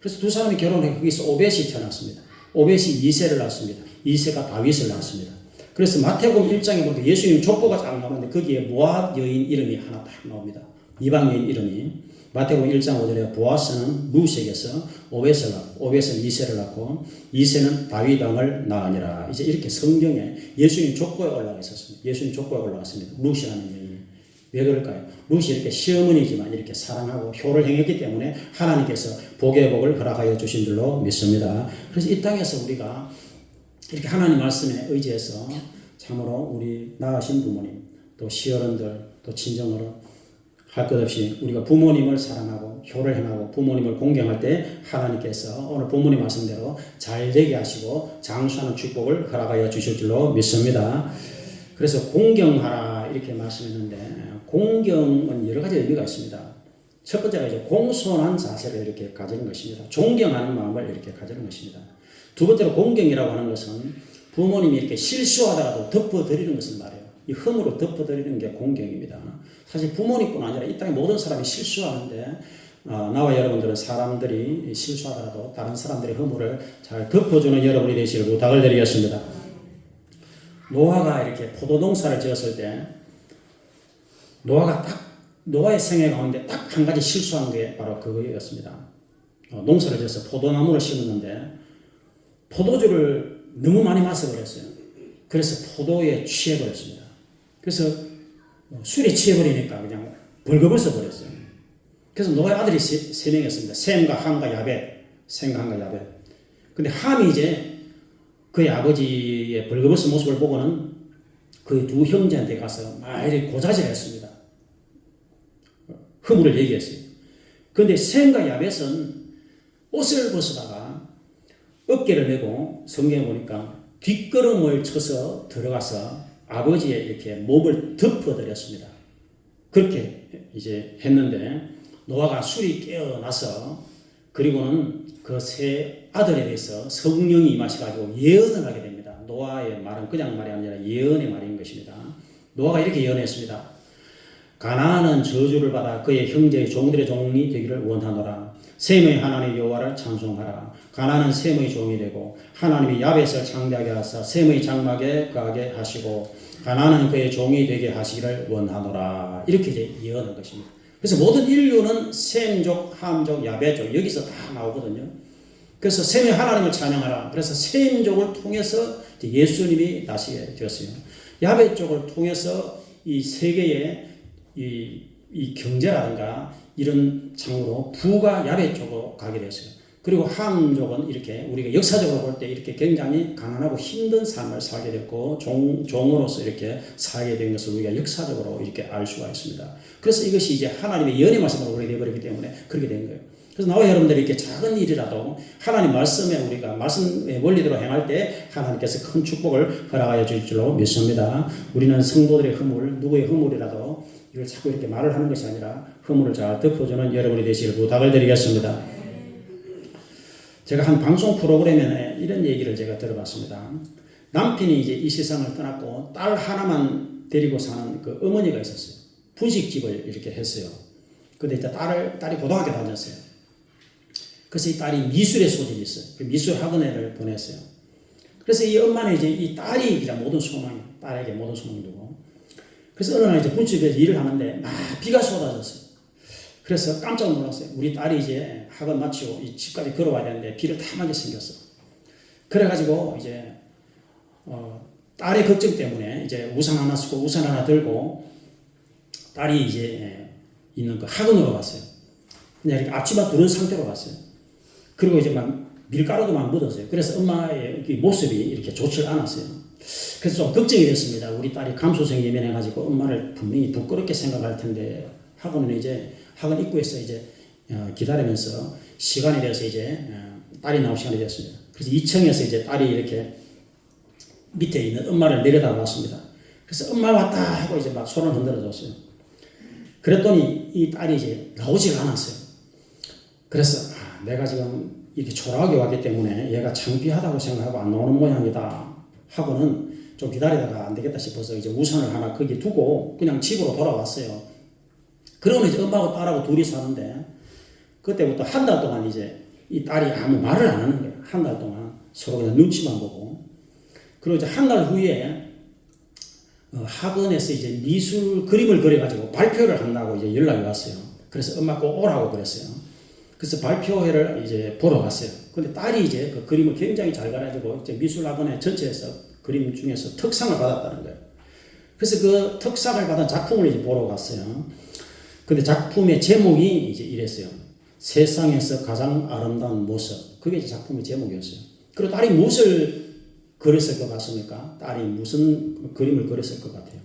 그래서 두 사람이 결혼해 거기서 오벳이 태어났습니다. 오벳이 이새를 낳았습니다. 이새가 다윗을 낳았습니다. 그래서 마태복음 1장에 보니까 예수님 족보가 쫙 나오는데 거기에 모압 여인 이름이 하나 딱 나옵니다. 이방 여인 이름이 마태복음 1장 5절에 보아스는 룻에게서 오벳을 낳고 오벳은 이새를 낳고 이새는 다윗 왕을 낳으니라. 이제 이렇게 성경에 예수님 족보에 올라가 있었습니다. 예수님 족보에 올라갔습니다. 룻이라는 여인이. 왜 그럴까요? 룻이 이렇게 시어머니지만 이렇게 사랑하고 효를 행했기 때문에 하나님께서 복의 복을 허락하여 주신 줄로 믿습니다. 그래서 이 땅에서 우리가 이렇게 하나님 말씀에 의지해서 참으로 우리 낳으신 부모님 또 시어른들 또 친정어른 할 것 없이 우리가 부모님을 사랑하고 효를 행하고 부모님을 공경할 때 하나님께서 오늘 본문의 말씀대로 잘 되게 하시고 장수하는 축복을 허락하여 주실 줄로 믿습니다. 그래서 공경하라 이렇게 말씀했는데 공경은 여러 가지 의미가 있습니다. 첫 번째가 이제 공손한 자세를 이렇게 가지는 것입니다. 존경하는 마음을 이렇게 가지는 것입니다. 두 번째로 공경이라고 하는 것은 부모님이 이렇게 실수하다가도 덮어드리는 것을 말해요. 이 흠으로 덮어드리는 게 공경입니다. 사실 부모님뿐 아니라 이 땅의 모든 사람이 실수하는데 나와 여러분들은 사람들이 실수하더라도 다른 사람들의 허물을 잘 덮어주는 여러분이 되시길 부탁을 드리겠습니다. 노아가 이렇게 포도 농사를 지었을 때 노아의 생애 가운데 딱 한 가지 실수한 게 바로 그거였습니다. 농사를 지어서 포도나무를 심었는데 포도주를 너무 많이 마셔버렸어요. 그래서 포도에 취해버렸습니다. 그래서 술에 취해버리니까 그냥 벌거벗어 버렸어요. 그래서 노아의 아들이 세 명이었습니다. 셈과 함과 야벳. 셈과 함과 야벳. 근데 함이 이제 그의 아버지의 벌거벗은 모습을 보고는 그 두 형제한테 가서 막 이렇게 고자질을 했습니다. 허물을 얘기했어요. 그런데 셈과 야벳은 옷을 벗어다가 어깨를 메고 성경에 보니까 뒷걸음을 쳐서 들어가서 아버지의 이렇게 몸을 덮어드렸습니다. 그렇게 이제 했는데 노아가 술이 깨어나서 그리고는 그 세 아들에 대해서 성령이 임하셔가지고 예언을 하게 됩니다. 노아의 말은 그냥 말이 아니라 예언의 말인 것입니다. 노아가 이렇게 예언했습니다. 가나안은 저주를 받아 그의 형제의 종들의 종이 되기를 원하노라. 셈의 하나님 여호와를 찬송하라. 가나안은 셈의 종이 되고 하나님이 야벳을 창대하게 하사 셈의 장막에 거하게 하시고 가나안은 그의 종이 되게 하시기를 원하노라. 이렇게 이제 예언한 것입니다. 그래서 모든 인류는 셈족, 함족, 야벳족 여기서 다 나오거든요. 그래서 셈의 하나님을 찬양하라. 그래서 셈족을 통해서 예수님이 나시게 되었어요. 야벳족을 통해서 이 세계의 이 경제라든가 이런 장으로 부가 야벳족으로 가게 되었어요. 그리고 함족은 이렇게 우리가 역사적으로 볼 때 이렇게 굉장히 가난하고 힘든 삶을 살게 됐고 종으로서 이렇게 살게 된 것을 우리가 역사적으로 이렇게 알 수가 있습니다. 그래서 이것이 이제 하나님의 예언의 말씀으로 우리가 되어버리기 때문에 그렇게 된 거예요. 그래서 나와 여러분들이 이렇게 작은 일이라도 하나님 말씀에 우리가 말씀의 원리대로 행할 때 하나님께서 큰 축복을 허락하여 주실 줄로 믿습니다. 우리는 성도들의 허물, 누구의 허물이라도 이걸 자꾸 이렇게 말을 하는 것이 아니라 허물을 잘 덮어주는 여러분이 되시길 부탁을 드리겠습니다. 제가 한 방송 프로그램에 이런 얘기를 제가 들어봤습니다. 남편이 이제 이 세상을 떠났고 딸 하나만 데리고 사는 그 어머니가 있었어요. 분식집을 이렇게 했어요. 근데 이제 딸이 고등학교 다녔어요. 그래서 이 딸이 미술에 소질이 있어요. 그 미술 학원에를 보냈어요. 그래서 이 엄마는 이제 이 딸이 그냥 모든 소망이, 딸에게 모든 소망이 두고. 그래서 어느 날 이제 분식집에서 일을 하는데 막 비가 쏟아졌어요. 그래서 깜짝 놀랐어요. 우리 딸이 이제 학원 마치고 이 집까지 걸어와야 되는데 비를 다 맞게 생겼어. 그래가지고 이제 딸의 걱정 때문에 이제 우산 하나 쓰고 우산 하나 들고 딸이 이제 있는 그 학원으로 갔어요. 그냥 이렇게 앞치마 두른 상태로 갔어요. 그리고 이제 막 밀가루도 막 묻었어요. 그래서 엄마의 모습이 이렇게 좋지 않았어요. 그래서 좀 걱정이 됐습니다. 우리 딸이 감수성이 예민해가지고 엄마를 분명히 부끄럽게 생각할 텐데 학원은 이제 학원 입구에서 이제 기다리면서 시간이 돼서 이제 딸이 나올 시간이 되었습니다. 그래서 2층에서 이제 딸이 이렇게 밑에 있는 엄마를 내려다 봤습니다. 그래서 엄마 왔다 하고 이제 막 손을 흔들어 줬어요. 그랬더니 이 딸이 이제 나오지가 않았어요. 그래서 내가 지금 이렇게 초라하게 왔기 때문에 얘가 창피하다고 생각하고 안 나오는 모양이다 하고는 좀 기다리다가 안 되겠다 싶어서 이제 우산을 하나 거기 두고 그냥 집으로 돌아왔어요. 그러고는 이제 엄마하고 딸하고 둘이 사는데 그때부터 한 달 동안 이제 이 딸이 아무 말을 안 하는 거예요. 한 달 동안 서로 그냥 눈치만 보고. 그리고 이제 한 달 후에 학원에서 이제 미술 그림을 그려가지고 발표를 한다고 이제 연락이 왔어요. 그래서 엄마 꼭 오라고 그랬어요. 그래서 발표회를 이제 보러 갔어요. 근데 딸이 이제 그 그림을 굉장히 잘 그려가지고 이제 미술학원에 전체에서 그림 중에서 특상을 받았다는 거예요. 그래서 그 특상을 받은 작품을 이제 보러 갔어요. 근데 작품의 제목이 이제 이랬어요. 세상에서 가장 아름다운 모습. 그게 이제 작품의 제목이었어요. 그리고 딸이 무엇을 그렸을 것 같습니까? 딸이 무슨 그림을 그렸을 것 같아요.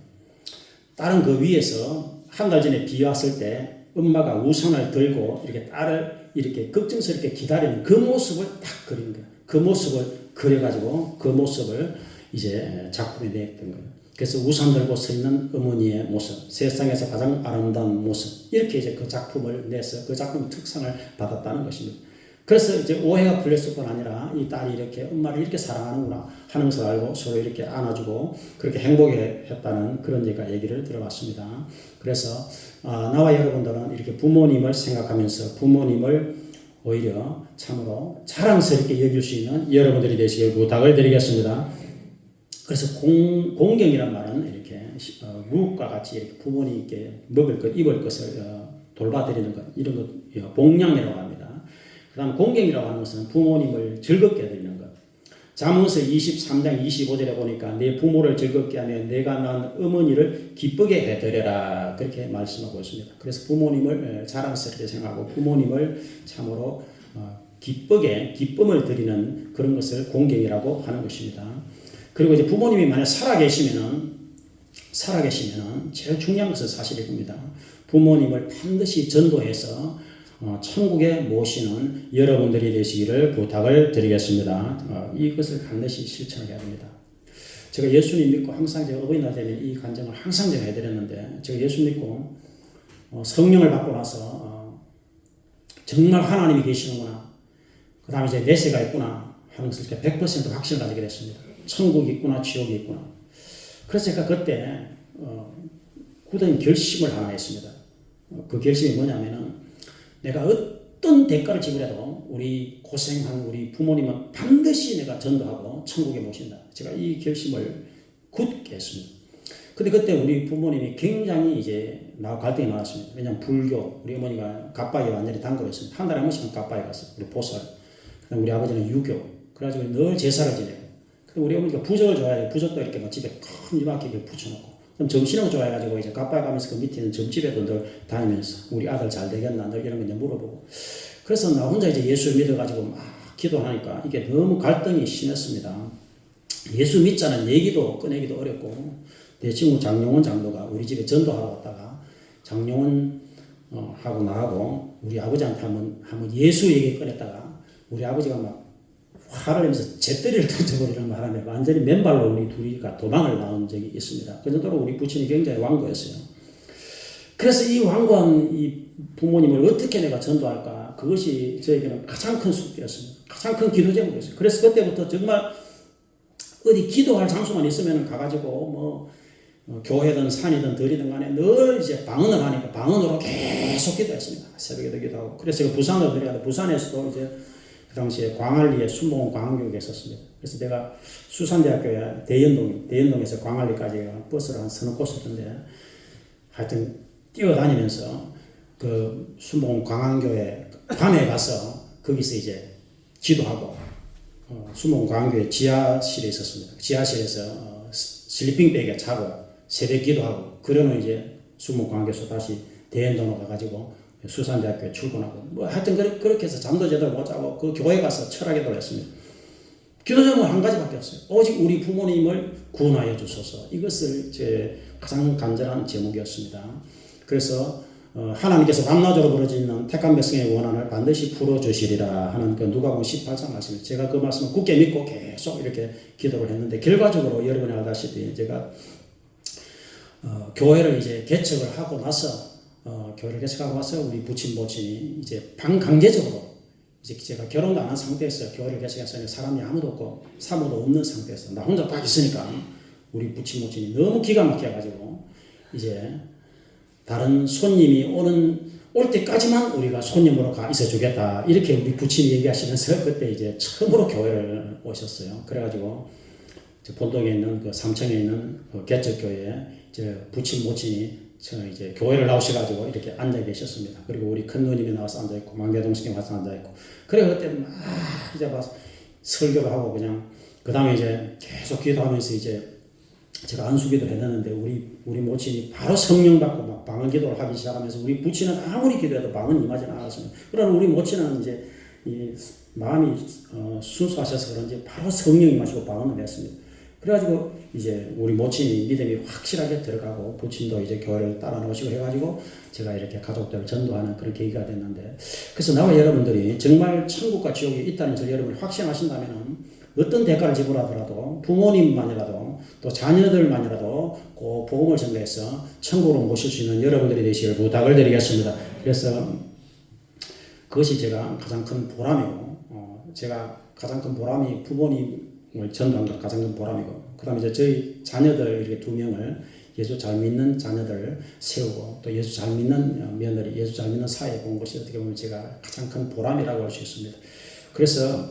딸은 그 위에서 한 달 전에 비 왔을 때 엄마가 우산을 들고 이렇게 딸을 이렇게 걱정스럽게 기다리는 그 모습을 딱 그린 거예요. 그 모습을 그려가지고 그 모습을 이제 작품에 냈던 거예요. 그래서 우산 들고 서 있는 어머니의 모습, 세상에서 가장 아름다운 모습, 이렇게 이제 그 작품을 내서 그 작품 특상을 받았다는 것입니다. 그래서 이제 오해가 풀렸을 뿐 아니라 이 딸이 이렇게 엄마를 이렇게 사랑하는구나 하는 것을 알고 서로 이렇게 안아주고 그렇게 행복해 했다는 그런 얘기를 들어봤습니다. 그래서 나와 여러분들은 이렇게 부모님을 생각하면서 부모님을 오히려 참으로 자랑스럽게 여길 수 있는 여러분들이 되시길 부탁을 드리겠습니다. 그래서 공경이란 말은 이렇게 무과 같이 이렇게 부모님께 먹을 것, 입을 것을 돌봐드리는 것, 이런 것 복량이라고 합니다. 그 다음 공경이라고 하는 것은 부모님을 즐겁게 해드리는 것. 잠언서 23장 25절에 보니까 내 부모를 즐겁게 하며 내가 낳은 어머니를 기쁘게 해드려라, 그렇게 말씀하고 있습니다. 그래서 부모님을 자랑스럽게 생각하고 부모님을 참으로 기쁨을 드리는 그런 것을 공경이라고 하는 것입니다. 그리고 이제 부모님이 만약 살아계시면은 제일 중요한 것은 사실일 겁니다. 부모님을 반드시 전도해서 천국에 모시는 여러분들이 되시기를 부탁을 드리겠습니다. 이것을 반드시 실천해야 합니다. 제가 예수님 믿고 항상 제가 어버이날 되면 이 간증을 항상 제가 해드렸는데, 제가 예수 믿고 성령을 받고 나서 정말 하나님이 계시는구나, 그 다음에 이제 내세가 있구나 하는 것을 100% 확신을 가지게 됐습니다. 천국이 있구나, 지옥이 있구나. 그래서 제가 그때 굳은 결심을 하나 했습니다. 그 결심이 뭐냐면은 내가 어떤 대가를 지불해도 우리 고생한 우리 부모님은 반드시 내가 전도하고 천국에 모신다. 제가 이 결심을 굳게 했습니다. 근데 그때 우리 부모님이 굉장히 이제 갈등이 많았습니다. 왜냐하면 불교, 우리 어머니가 갑바에 완전히 단골했습니다. 한 달에 한 번씩은 갑바에 갔어요. 우리 보살. 그다음 우리 아버지는 유교. 그래가지고 늘 제사를 지내고. 근데 우리 어머니가 부적을 좋아해요. 부적도 이렇게 막 집에 큰 이마키게 붙여놓고. 그럼 점심을 좋아해가지고 이제 갑바에 가면서 그 밑에 있는 점집에도 늘 다니면서 우리 아들 잘 되겠나 늘 이런 거 이제 물어보고. 그래서 나 혼자 이제 예수를 믿어가지고 막 기도하니까 이게 너무 갈등이 심했습니다. 예수 믿자는 얘기도 꺼내기도 어렵고, 내 친구 장용원 장로가 우리 집에 전도하러 왔다가 장용원 하고 나하고 우리 아버지한테 한번 예수 얘기 꺼냈다가 우리 아버지가 막 화를 내면서 재떨이를 던져버리는 바람에 완전히 맨발로 우리 둘이가 도망을 나온 적이 있습니다. 그 정도로 우리 부친이 굉장히 완고했어요. 그래서 이 완고한 이 부모님을 어떻게 내가 전도할까, 그것이 저에게는 가장 큰 숙제였습니다. 가장 큰 기도 제목이었어요. 그래서 그때부터 정말 어디 기도할 장소만 있으면 가가지고 교회든 산이든 들이든 간에 늘 이제 방언을 하니까 방언으로 계속 기도했습니다. 새벽에도 기도하고. 그래서 제가 부산으로 들어가서 부산에서도 이제 그 당시에 광안리에 순복음 광안교육에 있었습니다. 그래서 내가 수산대학교에 대연동에서 광안리까지 버스를 한 서너 곳 썼던데, 하여튼 뛰어다니면서 그 순복음 광안교회 밤에 가서 거기서 이제 기도하고, 순복음 광안교회 지하실에 있었습니다. 지하실에서 슬리핑백에 자고 새벽 기도하고, 그러면 이제 순복음 광안교에서 다시 대연동으로 가가지고 수산대학교에 출근하고, 하여튼 그렇게 해서 잠도 제대로 못 자고 그 교회 가서 철학기도를 했습니다. 기도 제목은 한 가지밖에 없어요. 오직 우리 부모님을 구원하여 주소서. 이것을 제 가장 간절한 제목이었습니다. 그래서 하나님께서 밤낮으로 부러지는 택한 백성의 원한을 반드시 풀어주시리라 하는 그 누가복음 18장 말씀입니다. 제가 그 말씀을 굳게 믿고 계속 이렇게 기도를 했는데, 결과적으로 여러분이 알다시피 제가 교회를 이제 개척을 하고 나서 우리 부친 모친이 이제 반강제적으로, 이제 제가 결혼도 안 한 상태에서 교회를 개척했어요. 사람이 아무도 없고 사모도 없는 상태에서 나 혼자 딱 있으니까 우리 부친 모친이 너무 기가 막혀가지고 이제 다른 손님이 올 때까지만 우리가 손님으로 있어 주겠다, 이렇게 우리 부친이 얘기하시면서 그때 이제 처음으로 교회를 오셨어요. 그래가지고 본동에 있는 그 3층에 있는 그 개척교회에 부친 모친이 이제 교회를 나오셔가지고 이렇게 앉아 계셨습니다. 그리고 우리 큰 누님이 나와서 앉아 있고, 망대동생이 와서 앉아 있고, 그래 그때 막 이제 막 설교를 하고 그냥 그 다음에 이제 계속 기도하면서 이제 제가 안수기도를 했는데 우리 모친이 바로 성령 받고 막 방언 기도를 하기 시작하면서 우리 부친은 아무리 기도해도 방언이 임하지는 않았습니다. 그러나 우리 모친은 이제 이 마음이 순수하셔서 그런지 바로 성령이 임하시고 방언을 했습니다. 그래가지고 이제 우리 모친이 믿음이 확실하게 들어가고, 부친도 이제 교회를 따라 나오시고 해가지고 제가 이렇게 가족들을 전도하는 그런 계기가 됐는데, 그래서 나와 여러분들이 정말 천국과 지옥이 있다는 걸 여러분이 확신하신다면 어떤 대가를 지불하더라도 부모님만이라도 또 자녀들만이라도 꼭 복음을 전가해서 천국으로 모실 수 있는 여러분들이 되시길 부탁을 드리겠습니다. 그래서 그것이 제가 가장 큰 보람이고, 제가 가장 큰 보람이 부모님을 전도한 것 가장 큰 보람이고, 그 다음에 이제 저희 자녀들 이렇게 2명을 예수 잘 믿는 자녀들 세우고, 또 예수 잘 믿는 며느리, 예수 잘 믿는 사회에 본 것이 어떻게 보면 제가 가장 큰 보람이라고 할 수 있습니다. 그래서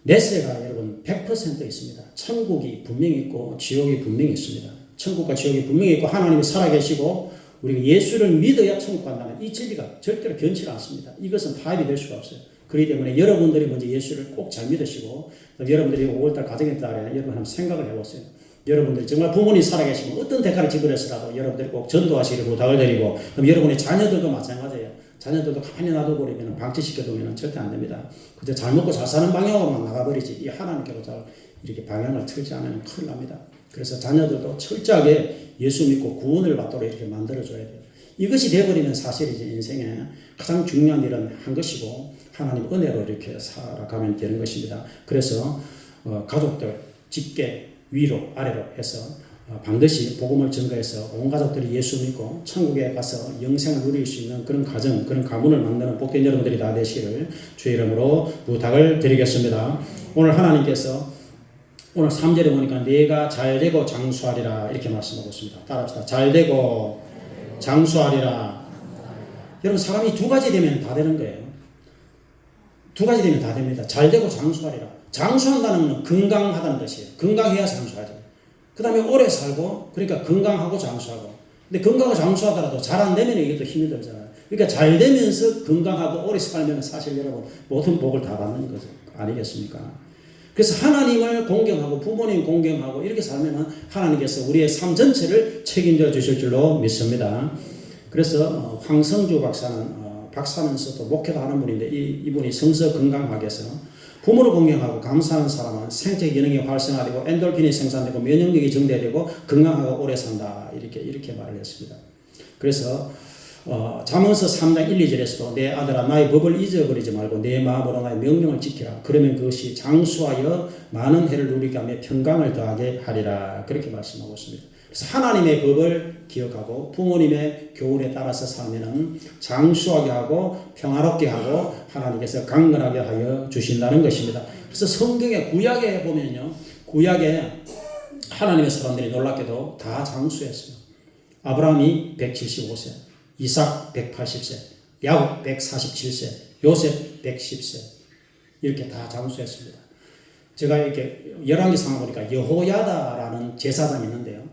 내세가 여러분 100% 있습니다. 천국이 분명히 있고 지옥이 분명히 있습니다. 천국과 지옥이 분명히 있고 하나님이 살아계시고 우리가 예수를 믿어야 천국 간다는 이 진리가 절대로 변치 않습니다. 이것은 파입이 될 수가 없어요. 그렇기 때문에 여러분들이 먼저 예수를 꼭 잘 믿으시고, 여러분들이 5월달 가정의 달에 여러분 한번 생각을 해보세요. 여러분들이 정말 부모님이 살아계시면 어떤 대가를 지불해서라도 여러분들이 꼭 전도하시기를 부탁을 드리고, 그럼 여러분의 자녀들도 마찬가지예요. 자녀들도 가만히 놔둬버리면, 방치시켜두면 절대 안 됩니다. 그저 잘 먹고 잘 사는 방향으로만 나가버리지, 이 하나님께로 잘 이렇게 방향을 틀지 않으면 큰일 납니다. 그래서 자녀들도 철저하게 예수 믿고 구원을 받도록 이렇게 만들어줘야 돼요. 이것이 되어버리면 사실 이제 인생에 가장 중요한 일은 한 것이고, 하나님 은혜로 이렇게 살아가면 되는 것입니다. 그래서 가족들 직계 위로 아래로 해서 반드시 복음을 전가해서 온 가족들이 예수 믿고 천국에 가서 영생을 누릴 수 있는 그런 가정, 그런 가문을 만드는 복된 여러분들이 다 되시기를 주의 이름으로 부탁을 드리겠습니다. 오늘 하나님께서 오늘 3절에 보니까 내가 잘되고 장수하리라 이렇게 말씀하고 있습니다. 따라합시다. 잘되고 장수하리라. 여러분 사람이 두 가지 되면 다 되는 거예요. 두 가지 되면 다 됩니다. 잘 되고 장수하리라. 장수한다는 건 건강하다는 뜻이에요. 건강해야 장수하죠. 그 다음에 오래 살고 그러니까 건강하고 장수하고. 근데 건강하고 장수하더라도 잘 안 되면 이게 또 힘이 들잖아요. 그러니까 잘 되면서 건강하고 오래 살면 사실 여러분 모든 복을 다 받는 거죠. 아니겠습니까? 그래서 하나님을 공경하고 부모님 공경하고 이렇게 살면 하나님께서 우리의 삶 전체를 책임져 주실 줄로 믿습니다. 그래서 황성주 박사면서도 목회도 하는 분인데 이분이 성서 건강하게 해서 부모를 공경하고 감사하는 사람은 생체 기능이 활성화되고 엔돌핀이 생산되고 면역력이 증대되고 건강하고 오래 산다. 이렇게 말을 했습니다. 그래서 잠언서 3장 1, 2절에서도 내 아들아 나의 법을 잊어버리지 말고 내 마음으로 나의 명령을 지키라. 그러면 그것이 장수하여 많은 해를 누리게 하며 평강을 더하게 하리라. 그렇게 말씀하고 있습니다. 그래서 하나님의 법을 기억하고 부모님의 교훈에 따라서 살면은 장수하게 하고 평화롭게 하고 하나님께서 강건하게 하여 주신다는 것입니다. 그래서 성경의 구약에 보면요. 구약에 하나님의 사람들이 놀랍게도 다 장수했어요. 아브라함이 175세, 이삭 180세, 야곱 147세, 요셉 110세 이렇게 다 장수했습니다. 제가 이렇게 열왕기상을 보니까 여호야다라는 제사장이 있는데요.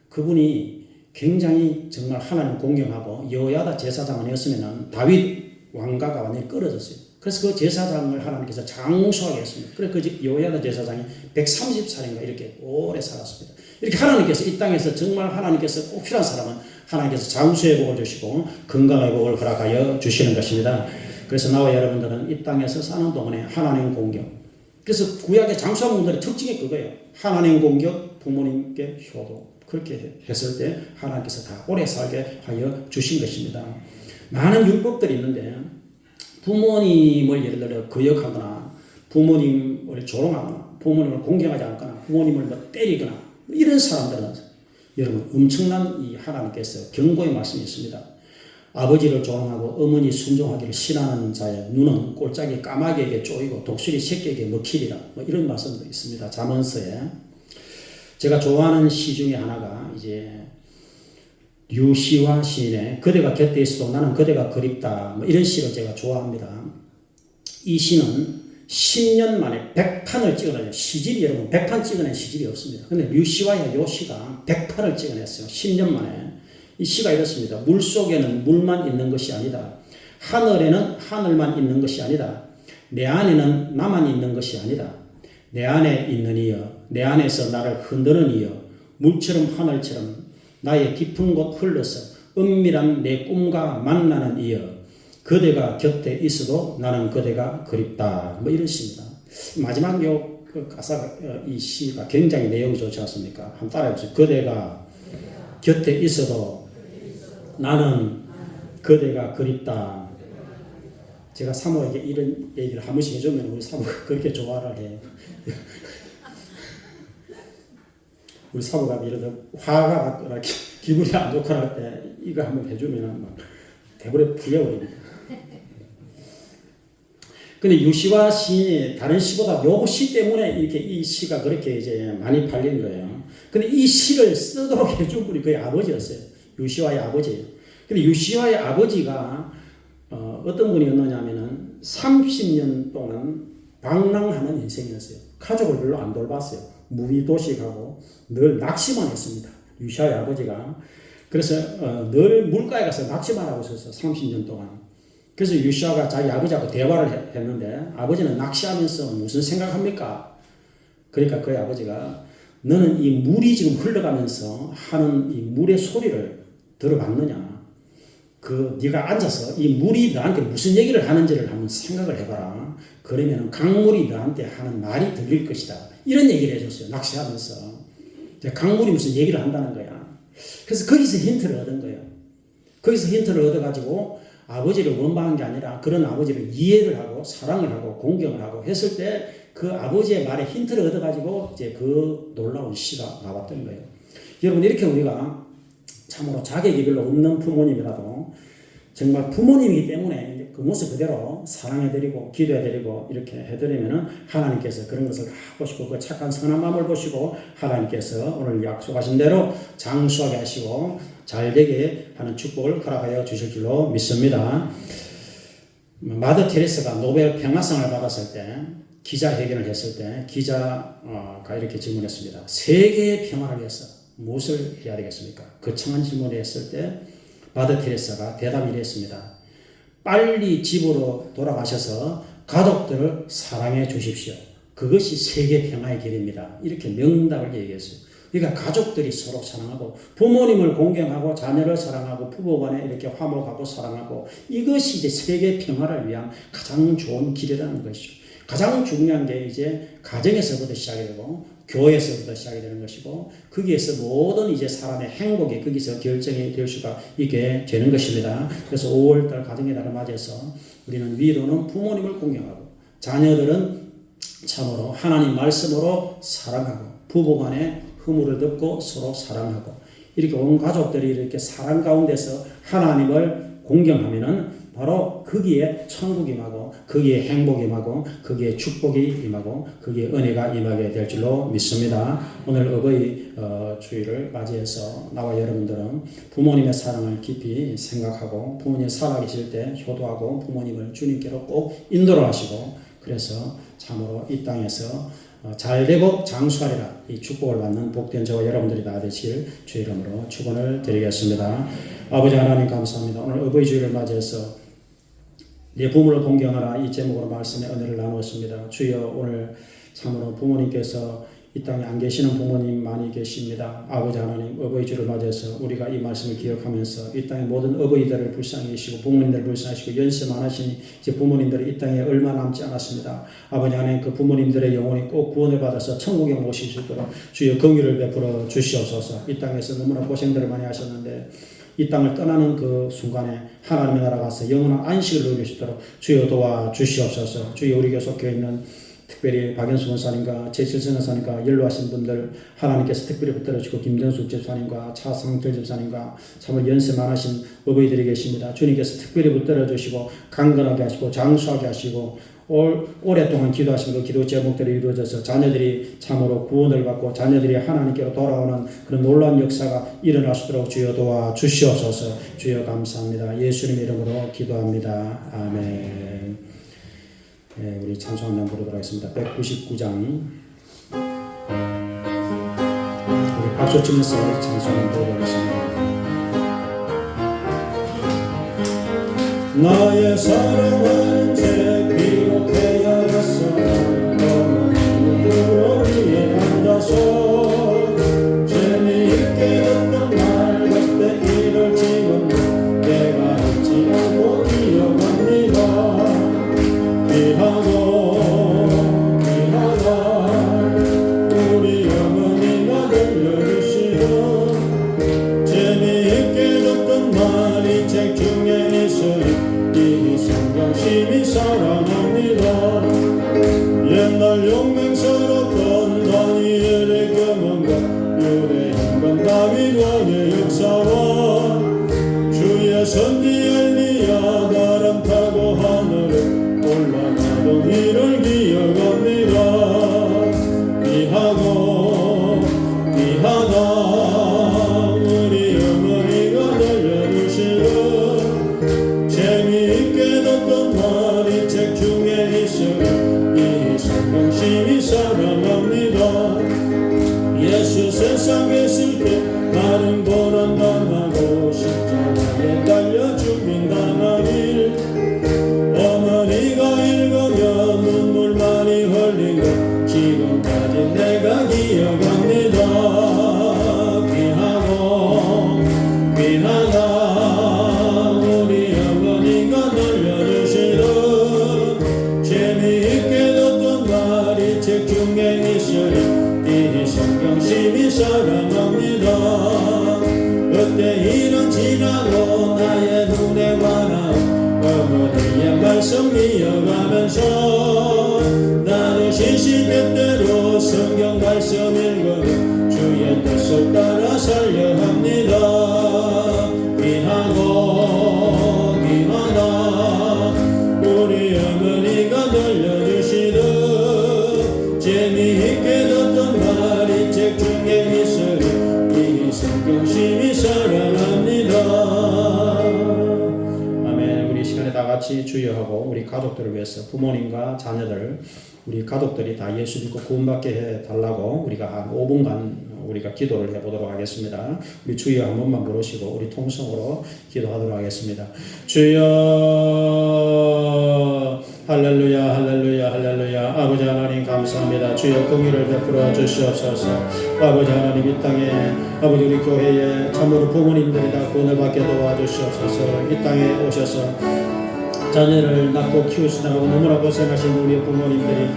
그분이 굉장히 정말 하나님 공경하고 여호야다 제사장 아니었으면 다윗 왕가가 완전히 끊어졌어요. 그래서 그 제사장을 하나님께서 장수하게 했습니다. 그래서 그 여호야다 제사장이 130살인가 이렇게 오래 살았습니다. 이렇게 하나님께서 이 땅에서 정말 하나님께서 꼭 필요한 사람은 하나님께서 장수의 복을 주시고 건강의 복을 허락하여 주시는 것입니다. 그래서 나와 여러분들은 이 땅에서 사는 동안에 하나님 공경. 그래서 구약의 장수한 분들의 특징이 그거예요. 하나님 공경, 부모님께 효도. 그렇게 했을 때 하나님께서 다 오래 살게 하여 주신 것입니다. 많은 율법들이 있는데 부모님을 예를 들어 거역하거나 부모님을 조롱하거나 부모님을 공경하지 않거나 부모님을 뭐 때리거나 이런 사람들은 여러분 엄청난 이 하나님께서 경고의 말씀이 있습니다. 아버지를 조롱하고 어머니 순종하기를 싫어하는 자의 눈은 꼴짝이 까마귀에게 쪼이고 독수리 새끼에게 먹히리라. 뭐 이런 말씀도 있습니다. 잠언서에. 제가 좋아하는 시 중에 하나가 이제 류시화 시인의 그대가 곁에 있어도 나는 그대가 그립다. 뭐 이런 시를 제가 좋아합니다. 이 시는 10년 만에 100판을 찍어내요. 시집이 여러분 100판 찍어낸 시집이 없습니다. 근데 류시화의 요 시가 100판을 찍어냈어요. 10년 만에. 이 시가 이렇습니다. 물 속에는 물만 있는 것이 아니다. 하늘에는 하늘만 있는 것이 아니다. 내 안에는 나만 있는 것이 아니다. 내 안에 있는 이여 내 안에서 나를 흔드는 이여 물처럼 하늘처럼 나의 깊은 곳 흘러서 은밀한 내 꿈과 만나는 이여 그대가 곁에 있어도 나는 그대가 그립다. 뭐 이런 시입니다. 마지막 그 가사가 이 시가 굉장히 내용이 좋지 않습니까? 한번 따라해보세요. 그대가 곁에 있어도 나는 그대가 그립다. 제가 사모에게 이런 얘기를 한 번씩 해주면 우리 사모가 그렇게 좋아를 해요. 우리 사모가 예를 들어 화가 났거나 기분이 안 좋거나 할 때 이거 한번 해주면 막 대부분 풀려버립니다. 근데 유시화 시인이 다른 시보다 요 시 때문에 이렇게 이 시가 그렇게 이제 많이 팔린 거예요. 근데 이 시를 쓰도록 해준 분이 그의 아버지였어요. 유시화의 아버지예요. 근데 유시화의 아버지가 어떤 분이었느냐면은 30년 동안 방랑하는 인생이었어요. 가족을 별로 안 돌봤어요. 무의도식하고 늘 낚시만 했습니다. 유시화의 아버지가. 그래서 늘 물가에 가서 낚시만 하고 있었어요. 30년 동안. 그래서 유시화가 자기 아버지하고 대화를 했는데 아버지는 낚시하면서 무슨 생각합니까? 그러니까 그의 아버지가 너는 이 물이 지금 흘러가면서 하는 이 물의 소리를 들어봤느냐? 네가 앉아서 이 물이 너한테 무슨 얘기를 하는지를 한번 생각을 해봐라. 그러면 강물이 너한테 하는 말이 들릴 것이다. 이런 얘기를 해줬어요. 낚시하면서. 강물이 무슨 얘기를 한다는 거야. 그래서 거기서 힌트를 얻은 거예요. 거기서 힌트를 얻어가지고 아버지를 원망한 게 아니라 그런 아버지를 이해를 하고 사랑을 하고 공경을 하고 했을 때 그 아버지의 말에 힌트를 얻어가지고 이제 그 놀라운 시가 나왔던 거예요. 여러분 이렇게 우리가 참으로 자격이 별로 없는 부모님이라도 정말 부모님이기 때문에 그 모습 그대로 사랑해드리고 기도해드리고 이렇게 해드리면은 하나님께서 그런 것을 다 보시고 그 착한 선한 마음을 보시고 하나님께서 오늘 약속하신 대로 장수하게 하시고 잘 되게 하는 축복을 허락하여 주실 줄로 믿습니다. 마더 테레사가 노벨 평화상을 받았을 때 기자회견을 했을 때 기자가 이렇게 질문했습니다. 세계의 평화를 위해서 무엇을 해야 되겠습니까? 거창한 질문을 했을 때 마더 테레사가 대답을 이랬습니다. 빨리 집으로 돌아가셔서 가족들을 사랑해 주십시오. 그것이 세계 평화의 길입니다. 이렇게 명답을 얘기했어요. 그러니까 가족들이 서로 사랑하고 부모님을 공경하고 자녀를 사랑하고 부부간에 이렇게 화목하고 사랑하고 이것이 이제 세계 평화를 위한 가장 좋은 길이라는 것이죠. 가장 중요한 게 이제 가정에서부터 시작이 되고 교회에서부터 시작이 되는 것이고 거기에서 모든 이제 사람의 행복이 거기서 결정이 될 수가 있게 되는 것입니다. 그래서 5월달 가정의 달을 맞이해서 우리는 위로는 부모님을 공경하고 자녀들은 참으로 하나님 말씀으로 사랑하고 부부간에 흐물을 덮고 서로 사랑하고 이렇게 온 가족들이 이렇게 사랑 가운데서 하나님을 공경하면은 바로 거기에 천국이 임하고 거기에 행복이 임하고 거기에 축복이 임하고 거기에 은혜가 임하게 될 줄로 믿습니다. 오늘 어버이 주일을 맞이해서 나와 여러분들은 부모님의 사랑을 깊이 생각하고 부모님 살아계실 때 효도하고 부모님을 주님께로 꼭 인도를 하시고 그래서 참으로 이 땅에서 잘되고 장수하리라 이 축복을 받는 복된 저와 여러분들이 다 되실 주의 이름으로 축원을 드리겠습니다. 아버지 하나님 감사합니다. 오늘 어버이 주일을 맞이해서 내 부모를 공경하라 이 제목으로 말씀의 은혜를 나누었습니다. 주여 오늘 참으로 부모님께서 이 땅에 안 계시는 부모님 많이 계십니다. 아버지 하나님 어버이 주를 맞이해서 우리가 이 말씀을 기억하면서 이 땅의 모든 어버이들을 불쌍히 여기시고 부모님들을 불쌍히 여기시고 연세 많으신 이제 부모님들이 이 땅에 얼마 남지 않았습니다. 아버지 하나님 그 부모님들의 영혼이 꼭 구원을 받아서 천국에 모실 수 있도록 주여 긍휼을 베풀어 주시옵소서. 이 땅에서 너무나 고생들을 많이 하셨는데 이 땅을 떠나는 그 순간에 하나님의 나라 가서 영원한 안식을 누릴 수 있도록 주여 도와 주시옵소서. 주여 우리 교속교에 있는 특별히 박연수 원사님과 제칠성 원사님과 연로하신 분들 하나님께서 특별히 붙들어주고 김정숙 집사님과 차상철 집사님과 참으로 연세 많으신 어버이들이 계십니다. 주님께서 특별히 붙들어주시고 강건하게 하시고 장수하게 하시고 오랫동안 기도하신 그 기도 제목들이 이루어져서 자녀들이 참으로 구원을 받고 자녀들이 하나님께로 돌아오는 그런 놀라운 역사가 일어날 수 있도록 주여 도와 주시옵소서. 주여 감사합니다. 예수님 이름으로 기도합니다. 아멘. 네, 우리 찬송 한번 부르도록 하겠습니다. 199장 우리 박수 치면서 찬송 한번 부르도록 하겠습니다. 나의 사랑은 제 비롯되어 왔어 어머니로 위에 앉아서 재미있게 듣던 말 그때 이를 지금 내가 잊지 않고 기억합니다. 우리 어머니가 들려주시던 재미있게 듣던 말이 책 중에 있어요. 이 성경심이 사랑합니다. 옛날 용맹스럽던 다니엘의 경험과 유대인간 다윗 왕의 역사와 주의 선지 엘리야 바람 타고 하늘을 올라가던 이를 기억합니다. 귀하다 우리 어머니가 들려주시던 재미있게 듣던 말이 책 중에 있어요. 이 성경심이 사랑합니다. 예수 세상에 있을 때 나는 고난당하고 십자가에 달려 죽인 당한 일 어머니가 읽으면 눈물 많이 흘린 것 지금까지 내가 기억합니다. 귀하다 우리 어머니가 들려주시던 재미있게 듣던 말이 책 중에 있어요. 이 성경심이 사랑합니다. 그때 일은 지나고 나의 눈에 관한 어머니의 말씀 이어가면서 나는 시시때때로 성경 말씀 읽어 주의 뜻을 따라 살려 합니다. 귀하다 우리 어머니가 들려주시던 재미있게 듣던 말이 책 중에 있어요. 이 성경심이 사랑합니다. 같이 주여하고 우리 가족들을 위해서 부모님과 자녀들 우리 가족들이 다 예수 믿고 구원받게 해달라고 우리가 한 5분간 우리가 기도를 해보도록 하겠습니다. 우리 주여 한 번만 부르시고 우리 통성으로 기도하도록 하겠습니다. 주여 할렐루야 할렐루야 할렐루야. 아버지 하나님 감사합니다. 주여 긍휼을 베풀어 주시옵소서. 아버지 하나님 이 땅에 아버지 우리 교회에 참으로 부모님들이 다 구원을 받게 도와주시옵소서. 이 땅에 오셔서 자녀를 낳고 키우시느라고 너무나 고생하신 우리 부모님들이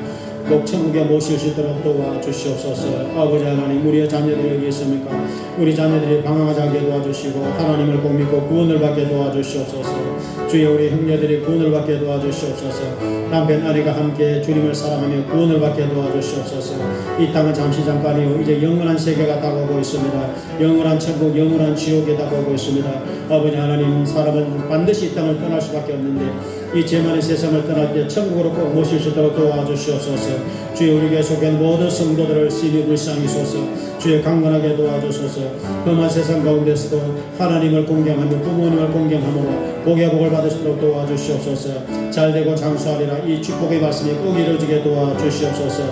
꼭 천국에 모실 수 있도록 도와주시옵소서. 아버지 하나님 우리의 자녀들이 여기 있습니까? 우리 자녀들이 방황하지 않게 도와주시고 하나님을 꼭 믿고 구원을 받게 도와주시옵소서. 주여 우리 형제들이 구원을 받게 도와주시옵소서. 남편 아내가 함께 주님을 사랑하며 구원을 받게 도와주시옵소서. 이 땅은 잠시 잠깐이요 이제 영원한 세계가 다가오고 있습니다. 영원한 천국 영원한 지옥에 다가오고 있습니다. 아버지 하나님 사람은 반드시 이 땅을 떠날 수밖에 없는데 이 죄만의 세상을 떠날 때 천국으로 꼭 모실 수 있도록 도와주시옵소서. 주여 우리 교회 속에 모든 성도들을 심히 불쌍히소서. 주여 강건하게 도와주소서. 험한 세상 가운데서도 하나님을 공경하며 부모님을 공경함으로 복의 복을 받을 수 있도록 도와주시옵소서. 잘되고 장수하리라 이 축복의 말씀이 꼭 이루어지게 도와주시옵소서.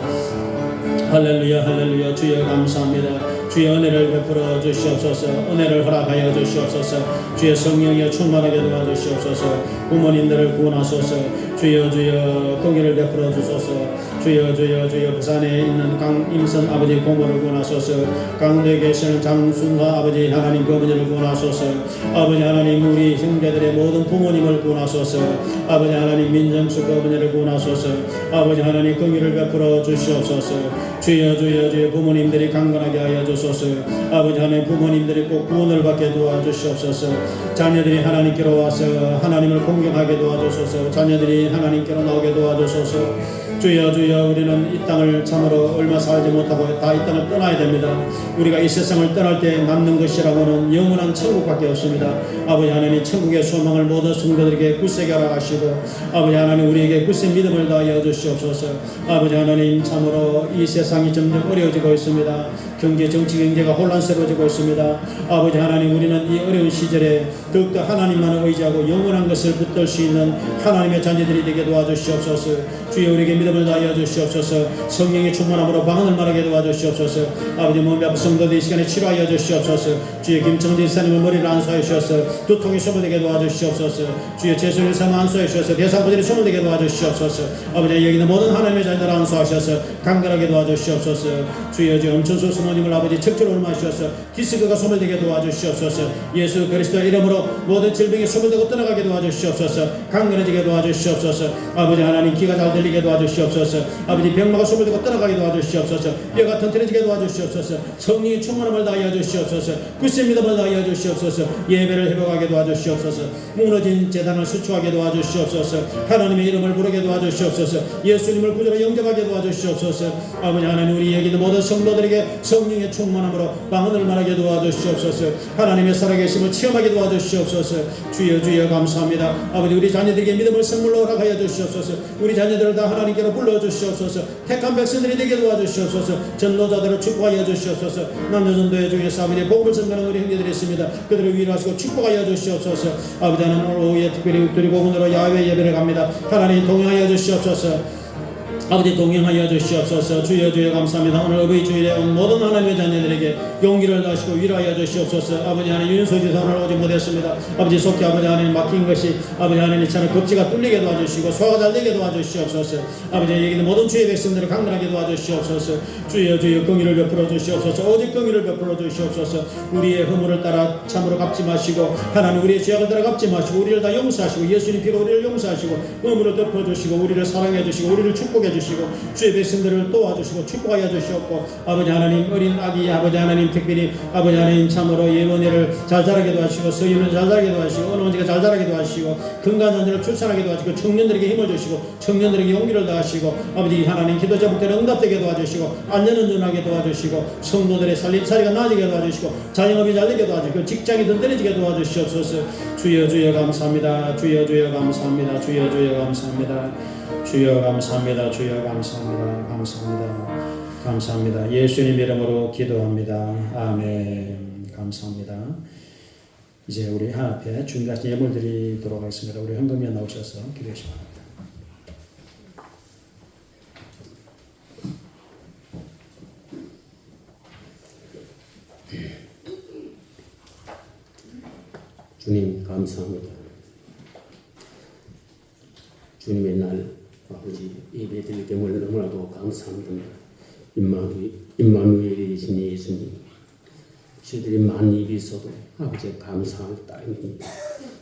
할렐루야 할렐루야. 주여 감사합니다. 주의 은혜를 베풀어 주시옵소서. 은혜를 허락하여 주시옵소서. 주의 성령이 충만하게 도와주시옵소서. 부모님들을 구원하소서. 주여 주여 긍휼을 베풀어 주소서. 주여 주여 주여 부산에 있는 강임선 아버지 고모를 구원하소서. 강도에 계시는 장순화 아버지 하나님 그 어머니를 구원하소서. 아버지 하나님 우리 형제들의 모든 부모님을 구원하소서. 아버지 하나님 민정수 그 어머니를 구원하소서. 아버지 하나님 긍휼을 베풀어 주시옵소서. 주여 주여 주여 부모님들이 강건하게 하여 주소서. 아버지 하나님 부모님들이 꼭 구원을 받게 도와주시옵소서. 자녀들이 하나님께로 와서 하나님을 공경하게 도와주소서. 자녀들이 하나님께로 나오게 도와주소서. 주여 주여 우리는 이 땅을 참으로 얼마 살지 못하고 다 이 땅을 떠나야 됩니다. 우리가 이 세상을 떠날 때 남는 것이라고는 영원한 천국밖에 없습니다. 아버지 하나님 천국의 소망을 모든 성도들에게 굳세게 하라 하시고 아버지 하나님 우리에게 굳세 믿음을 다하여 주시옵소서. 아버지 하나님 참으로 이 세상이 점점 어려워지고 있습니다. 경제 정치 경제가 혼란스러워지고 있습니다. 아버지 하나님 우리는 이 어려운 시절에 더욱더 하나님만을 의지하고 영원한 것을 붙들 수 있는 하나님의 자녀들이 되게 도와주시옵소서. 주여 우리에게 믿음을 다하여 주시옵소서. 성령의 충만함으로 방언을 말하게 도와주시옵소서. 아버지 몸이 아픈 성도들 이 시간에 치료하여 주시옵소서. 주여 김청대 이사님의 머리를 안수하여 주셔서 두통이 소모되게 도와주시옵소서. 주여 제수를 삶 안수하여 주셔서 대사부들이 소모되게 도와주시옵소서. 아버지 여기는 모든 하나님의 자녀들 안수하셔서 강건하게 도와주시옵소서. 주여 주여 엄천수 스모님을 아버지 척추를 옮아주셔서 디스크가 소멸되게 도와주시옵소서. 예수 그리스도 이름으로 모든 질병이 소멸되고 떠나가게 도와주시옵소서. 강건해지게 도와주시옵소서. 아버지 하나님 귀가 잘 들리게 도와주시옵소서. 아버지 병마가 소멸되고 떠나가게 도와주시옵소서. 뼈가 튼튼해지게 도와주시옵소서. 성령의 충만함을 다하여 주시옵소서. 굳세 믿음을 다하여 주시옵소서. 예배를 회복하게 도와주시옵소서. 무너진 재단을 수축하게 도와주시옵소서. 하나님의 이름을 부르게 도와주시옵소서. 예수님을 구주로 영접하게 도와주시옵소서. 아버지 하나님 우리 여기 있는 모든 성도들에게 성령의 충만함으로 방언을 말하게 도와주시옵소서. 하나님의 살아계심을 체험하게 도와주시옵소서. 주여 주여 감사합니다. 아버지 우리 자녀들에게 믿음을 선물로 허락하여 주시옵소서. 우리 자녀들을 다 하나님께로 불러주시옵소서. 택한 백성들이 되게 도와주시옵소서. 전도자들을 축복하여 주시옵소서. 남녀전도회 중에서 아버지 복음을 전하는 우리 형제들이 있습니다. 그들을 위로하시고 축복하여 주시옵소서. 아버지 하나님 오늘 오후에 특별히 욱두리 복음으로 야외 예배를 갑니다. 하나님 동행하여 주시옵소서. 아버지 동행하여 주시옵소서. 주여 주여 감사합니다. 오늘 어버이 주일에 온 모든 하나님의 자녀들에게 용기를 다시고 위로하여 주시옵소서. 아버지 하나님 윤소지사 오늘 오지 못했습니다. 아버지 속히 아버지 하나님 막힌 것이 아버지 하나님 차는 겁지가 뚫리게 도와주시고 소화가 잘 되게 도와주시옵소서. 아버지 여기는 모든 주의 백성들을 강건하게 도와주시옵소서. 주여 주여 긍휼을 베풀어 주시옵소서. 오직 긍휼을 베풀어 주시옵소서. 우리의 허물을 따라 참으로 갚지 마시고 하나님 우리의 죄악을 따라 갚지 마시고 우리를 다 용서하시고 예수님 피로 우리를 용서하시고 허물을 덮어주시고 우리를 사랑해 주시고 우리를 축복해 주시고 주의 백성들을 도와주시고 축복하여 주시옵고 아버지 하나님 어린 아기 아버지 하나님 특별히 아버지 하나님 참으로 예원이를 잘 자라게 도와주시고 서윤을 잘 자라게 도와주시고 언어지가 잘 자라게 도와주시고 건강한 출산하게 도와주시고 청년들에게 힘을 주시고 청년들에게 용기를 다하시고 아버지 하나님 기도 제목대로 응답되게 도와주시고 안전운전하게 도와주시고 성도들의 살림살이가 나아지게 도와주시고 자영업이 잘 되게 도와주시고 직장이 든든해지게 도와주시옵소서. 주여 주여 감사합니다. 주여 주여 감사합니다. 주여 주여 감사합니다. 주여 감사합니다. 주여 감사합니다. 감사합니다. 감사합니다. 예수님 이름으로 기도합니다. 아멘. 감사합니다. 이제 우리 하나님 앞에 주님께 예물 드리도록 하겠습니다. 우리 현금위원 나오셔서 기도해 주시기 바랍니다. 주님 감사합니다. 주님의 날 아버지 예배 드릴 때문에 너무나도 감사합니다. 임마누엘이신 예수님, 저희들이 많은 일이 있어도 아버지 감사할 따름입니다.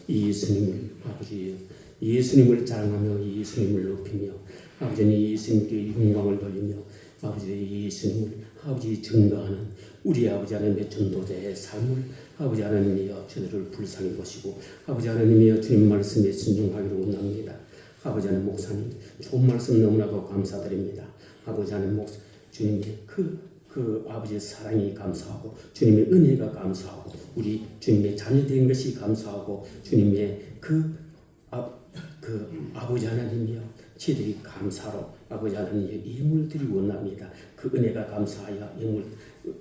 이 예수님을 아버지 예수님을 자랑하며 예수님을 높이며 아버지는 예수님께 영광을 돌리며 아버지 예수님을 아버지 증거하는 우리 아버지 하나님의 전도자의 삶을 아버지 하나님이여 저들을 불쌍히 보시고 아버지 하나님이여 주님 말씀에 순종하기를 원합니다. 아버지 하나님 목사님 좋은 말씀 너무나도 감사드립니다. 아버지 하나님 주님의 그 아버지의 사랑이 감사하고 주님의 은혜가 감사하고 우리 주님의 자녀된 것이 감사하고 주님의 아버지 하나님이여 저희들이 감사로 아버지 하나님의 예물 드리기 원합니다. 그 은혜가 감사하여 예물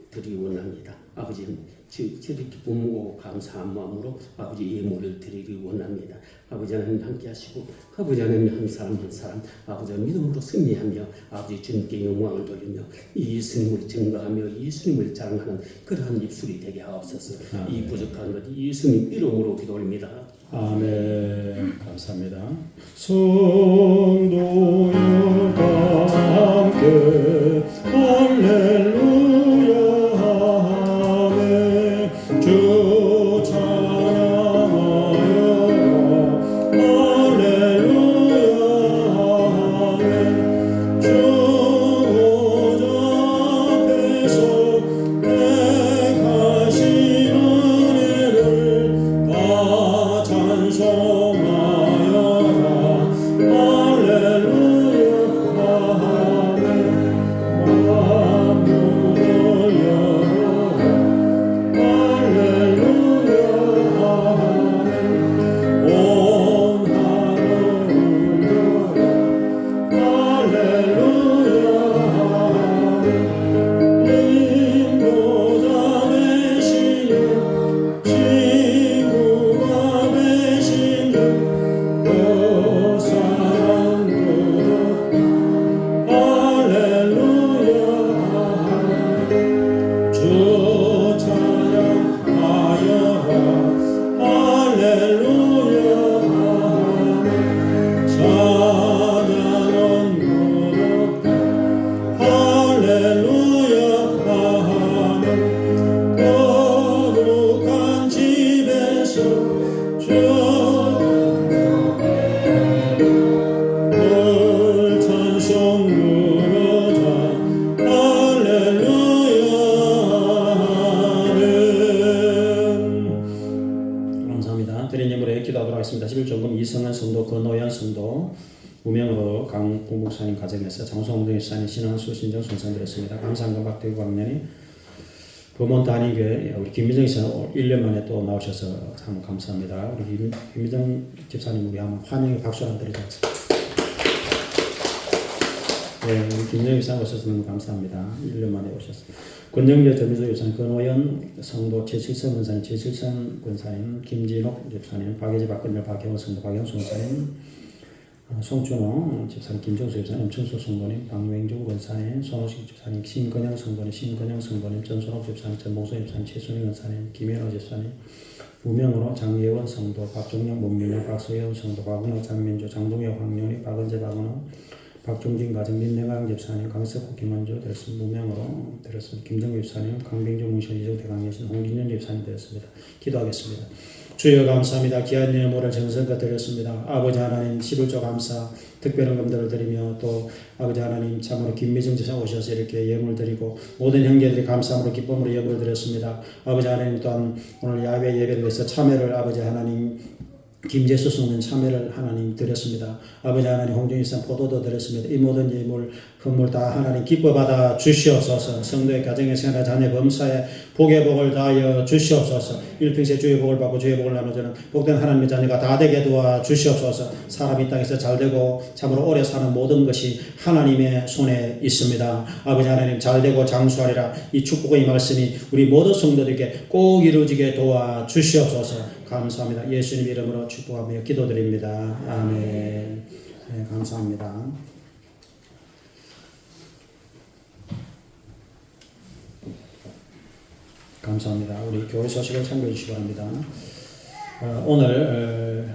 드리기 원합니다. 아버지 저희들이 기쁨으로 감사한 마음으로 아버지 예물을 드리기 원합니다. 아버지 하나님 함께 하시고 아버지 하나님 한 사람 한 사람 아버지 믿음으로 승리하며 아버지 주님께 영광을 돌리며 예수님을 증거하며 예수님을 자랑하는 그러한 입술이 되게 하옵소서. 이 부족한 것 예수님 이름으로 기도합니다. 아멘. 감사합니다. 성도여 함께 할렐루야 아멘. 주 찬양하여 할렐루야 아멘. 주 보좌 앞에서 택하신 은혜를 다 찬송하여라 할렐루야 아멘. 만물을 열어라 할렐루야 아멘. 온 하늘을 열어라 할렐루야 아멘. 인도자 되시는 친구가 되시는 그 사랑도 할렐루야 주 찬양하여라 할렐루야 찬양은 무겁다 할렐루야 거룩한 집에서 늘 찬송 부르자 할렐루야 아멘. 감사합니다. 드린 예물에 기도하도록 하겠습니다. 11종금 이성한 성도 권노현 성도 무명으로 강부 목사님 가정에서 장소홍동 집사님 신앙수 신정 손상드렸습니다. 감사한 건 박대구 광년이 범원 단위교회 우리 김미정 집사님 1년 만에 또 나오셔서 참 감사합니다. 우리 김미정 집사님 우리 한번 환영의 박수 한번 드리자. 네, 우리 김미정 집사님 오셔서 너무 감사합니다. 1년 만에 오셨습니다. 권정재 전미도 집사님, 권호연 성도 최칠선 권사님, 최칠선 권사님, 김진옥 집사님, 박예지 박근열 박경호 성도, 박영수 권사님, 송준호 집사님, 김정수 집사님, 청수 성도님, 박명중 권사님, 손호식 집사님, 신건영 성도님, 신건영 성도님, 전순옥 집사님, 전봉수 집사님, 최순희 권사님, 김현호 집사님, 무명으로 장예원 성도, 박종영, 문민영, 박소영 성도, 박은호, 장민주, 장동혁, 황룡이, 박은재, 박은호, 박종진 가정, 민내강 집사님, 강석호, 김원주 드렸습니다. 무명으로 드렸습니다. 김정규 집사님, 강병주, 문신, 이종, 대강예신, 홍진현 집사님 드렸습니다. 기도하겠습니다. 주여 감사합니다. 귀한 예물을 정성껏 드렸습니다. 아버지 하나님 11조 감사 특별한 감사를 드리며 또 아버지 하나님 참으로 김미정 집사 오셔서 이렇게 예물 드리고 모든 형제들이 감사함으로 기쁨으로 예물을 드렸습니다. 아버지 하나님 또한 오늘 야외 예배를 위해서 참여를 아버지 하나님 김재수 성는 참여를 하나님 드렸습니다. 아버지 하나님 홍준일산 포도도 드렸습니다. 이 모든 예물 선물 다 하나님 기뻐 받아 주시옵소서. 성도의 가정의 생활 자녀 범사에 복의 복을 다하여 주시옵소서. 일평생 주의 복을 받고 주의 복을 나누자는 복된 하나님의 자녀가 다 되게 도와 주시옵소서. 사람이 땅에서 잘되고 참으로 오래 사는 모든 것이 하나님의 손에 있습니다. 아버지 하나님 잘되고 장수하리라. 이 축복의 말씀이 우리 모든 성도들에게 꼭 이루어지게 도와 주시옵소서. 감사합니다. 예수님 이름으로 축복하며 기도드립니다. 아멘. 네, 감사합니다. 감사합니다. 우리 교회 소식을 참고해 주시기 바랍니다. 오늘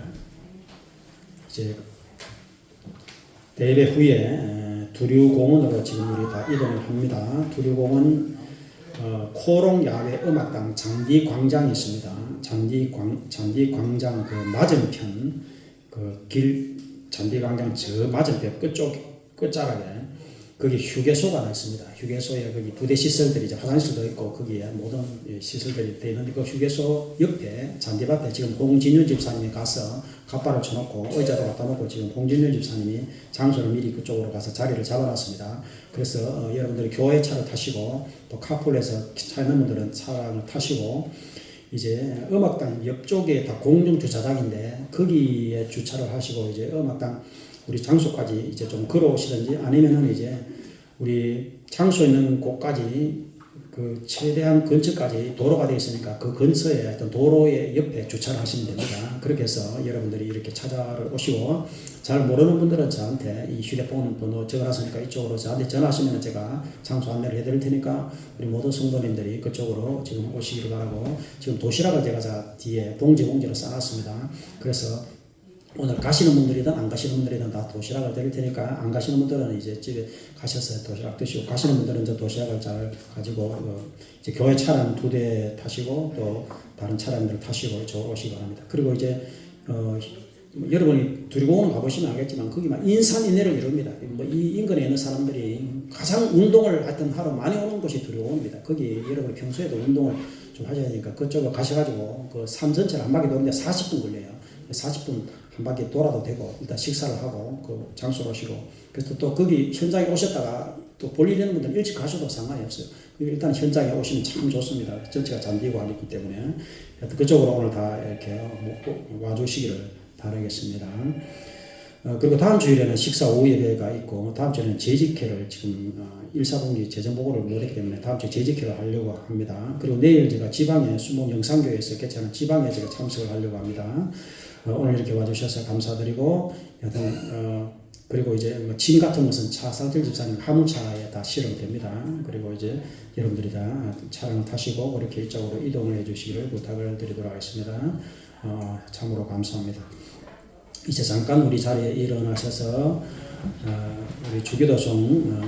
이제 대예배 후에 두류공원으로 지금 우리 다 이동을 합니다. 두류공원 코롱 야외 음악당 잔디광장이 있습니다. 잔디광장 그 맞은편 그 길 잔디광장 저 맞은편 끝자락에 거기 휴게소가 하나 있습니다. 휴게소에 거기 부대 시설들이 이제 화장실도 있고 거기에 모든 시설들이 되어 있는데 그 휴게소 옆에 잔디밭에 지금 홍진윤 집사님이 가서 갓발을 쳐놓고 의자도 갖다 놓고 지금 홍진윤 집사님이 장소를 미리 그쪽으로 가서 자리를 잡아놨습니다. 그래서 여러분들이 교회 차를 타시고 또 카풀에서 차 있는 분들은 차를 타시고 이제 음악당 옆쪽에 다 공중 주차장인데 거기에 주차를 하시고 이제 음악당 우리 장소까지 이제 좀 걸어오시든지 아니면은 이제 우리 장소 있는 곳까지 그 최대한 근처까지 도로가 되어 있으니까 그 근처에 어떤 도로의 옆에 주차를 하시면 됩니다. 그렇게 해서 여러분들이 이렇게 찾아오시고 잘 모르는 분들은 저한테 이 휴대폰 번호 적어놨으니까 이쪽으로 저한테 전화하시면 제가 장소 안내를 해드릴 테니까 우리 모든 성도님들이 그쪽으로 지금 오시기를 바라고 지금 도시락을 제가 뒤에 봉지로 싸놨습니다. 그래서 오늘 가시는 분들이든 안 가시는 분들이든 다 도시락을 드릴 테니까 안 가시는 분들은 이제 집에 가셔서 도시락 드시고 가시는 분들은 저 도시락을 잘 가지고 이제 교회 차량 2대 타시고 또 다른 차량들 타시고 이쪽으로 오시기 바랍니다. 그리고 이제 여러분이 두리공원 가보시면 알겠지만 거기만 인산인해를 이룹니다. 뭐 이 인근에 있는 사람들이 가장 운동을 하여튼 하러 많이 오는 곳이 두리공원입니다. 거기 여러분이 평소에도 운동을 좀 하셔야 되니까 그쪽으로 가셔가지고 그 산 전체를 한 바퀴 도는데 40분 걸려요. 40분 한 바퀴 돌아도 되고 일단 식사를 하고 그 장소로 오시고 그래서 또 거기 현장에 오셨다가 또 볼 일 있는 분들은 일찍 가셔도 상관이 없어요. 일단 현장에 오시면 참 좋습니다. 전체가 잔디고 하기 때문에 그쪽으로 오늘 다 이렇게 와주시기를 바라겠습니다. 그리고 다음 주일에는 식사 오후 예배가 있고 다음 주에는 재직회를 지금 일사분기 재정보고를 못했기 때문에 다음 주에 재직회를 하려고 합니다. 그리고 내일 제가 지방에 수목 영상교회에서 개최하는 지방에 제가 참석을 하려고 합니다. 오늘 이렇게 와주셔서 감사드리고 여튼 그리고 이제 뭐 짐 같은 것은 차상철 집사님 화물차에 다 실어됩니다. 그리고 이제 여러분들이 다 차량 타시고 그렇게 이쪽으로 이동을 해주시기를 부탁을 드리도록 하겠습니다. 참으로 감사합니다. 이제 잠깐 우리 자리에 일어나셔서 우리 주기도송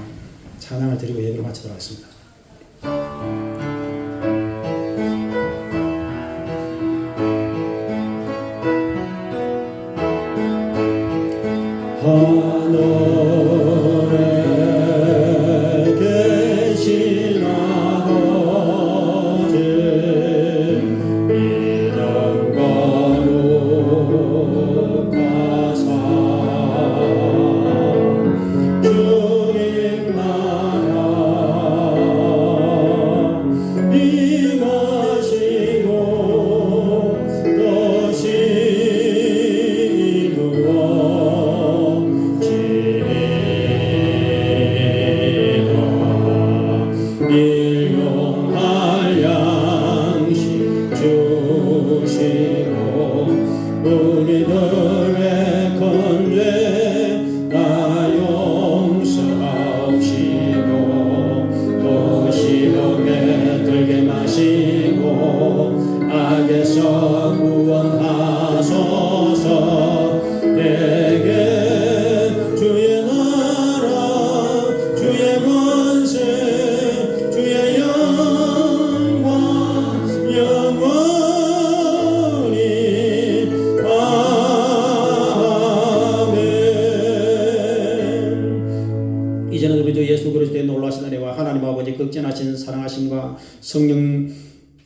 찬양을 드리고 예배를 마치도록 하겠습니다. 하늘에 계신 아버지 이름 거룩하사 주님 나라 임하시고 뜻이 일용할 양식 주시고 우리들의 건죄 다 용서하시고 또 시험에 들게 마시고 악에서 구원하소서. 내게 주의 나라 주의 권세 주의 영광 영원히 아멘. 이제는 우리 주 예수 그리스도의 놀라신 은혜와 하나님 아버지 극진하신 사랑하심과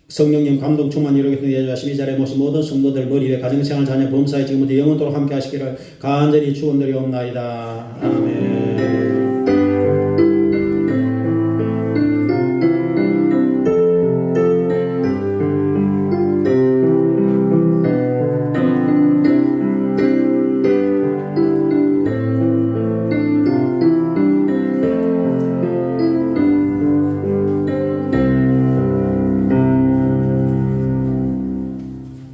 성령님 감동 충만 이루게 되어주시면 이 자리에 모신 모든 성도들 머리 위에 가정생활 자녀 범사에 지금부터 영원토록 함께 하시기를 간절히 축원드리옵나이다. 아멘.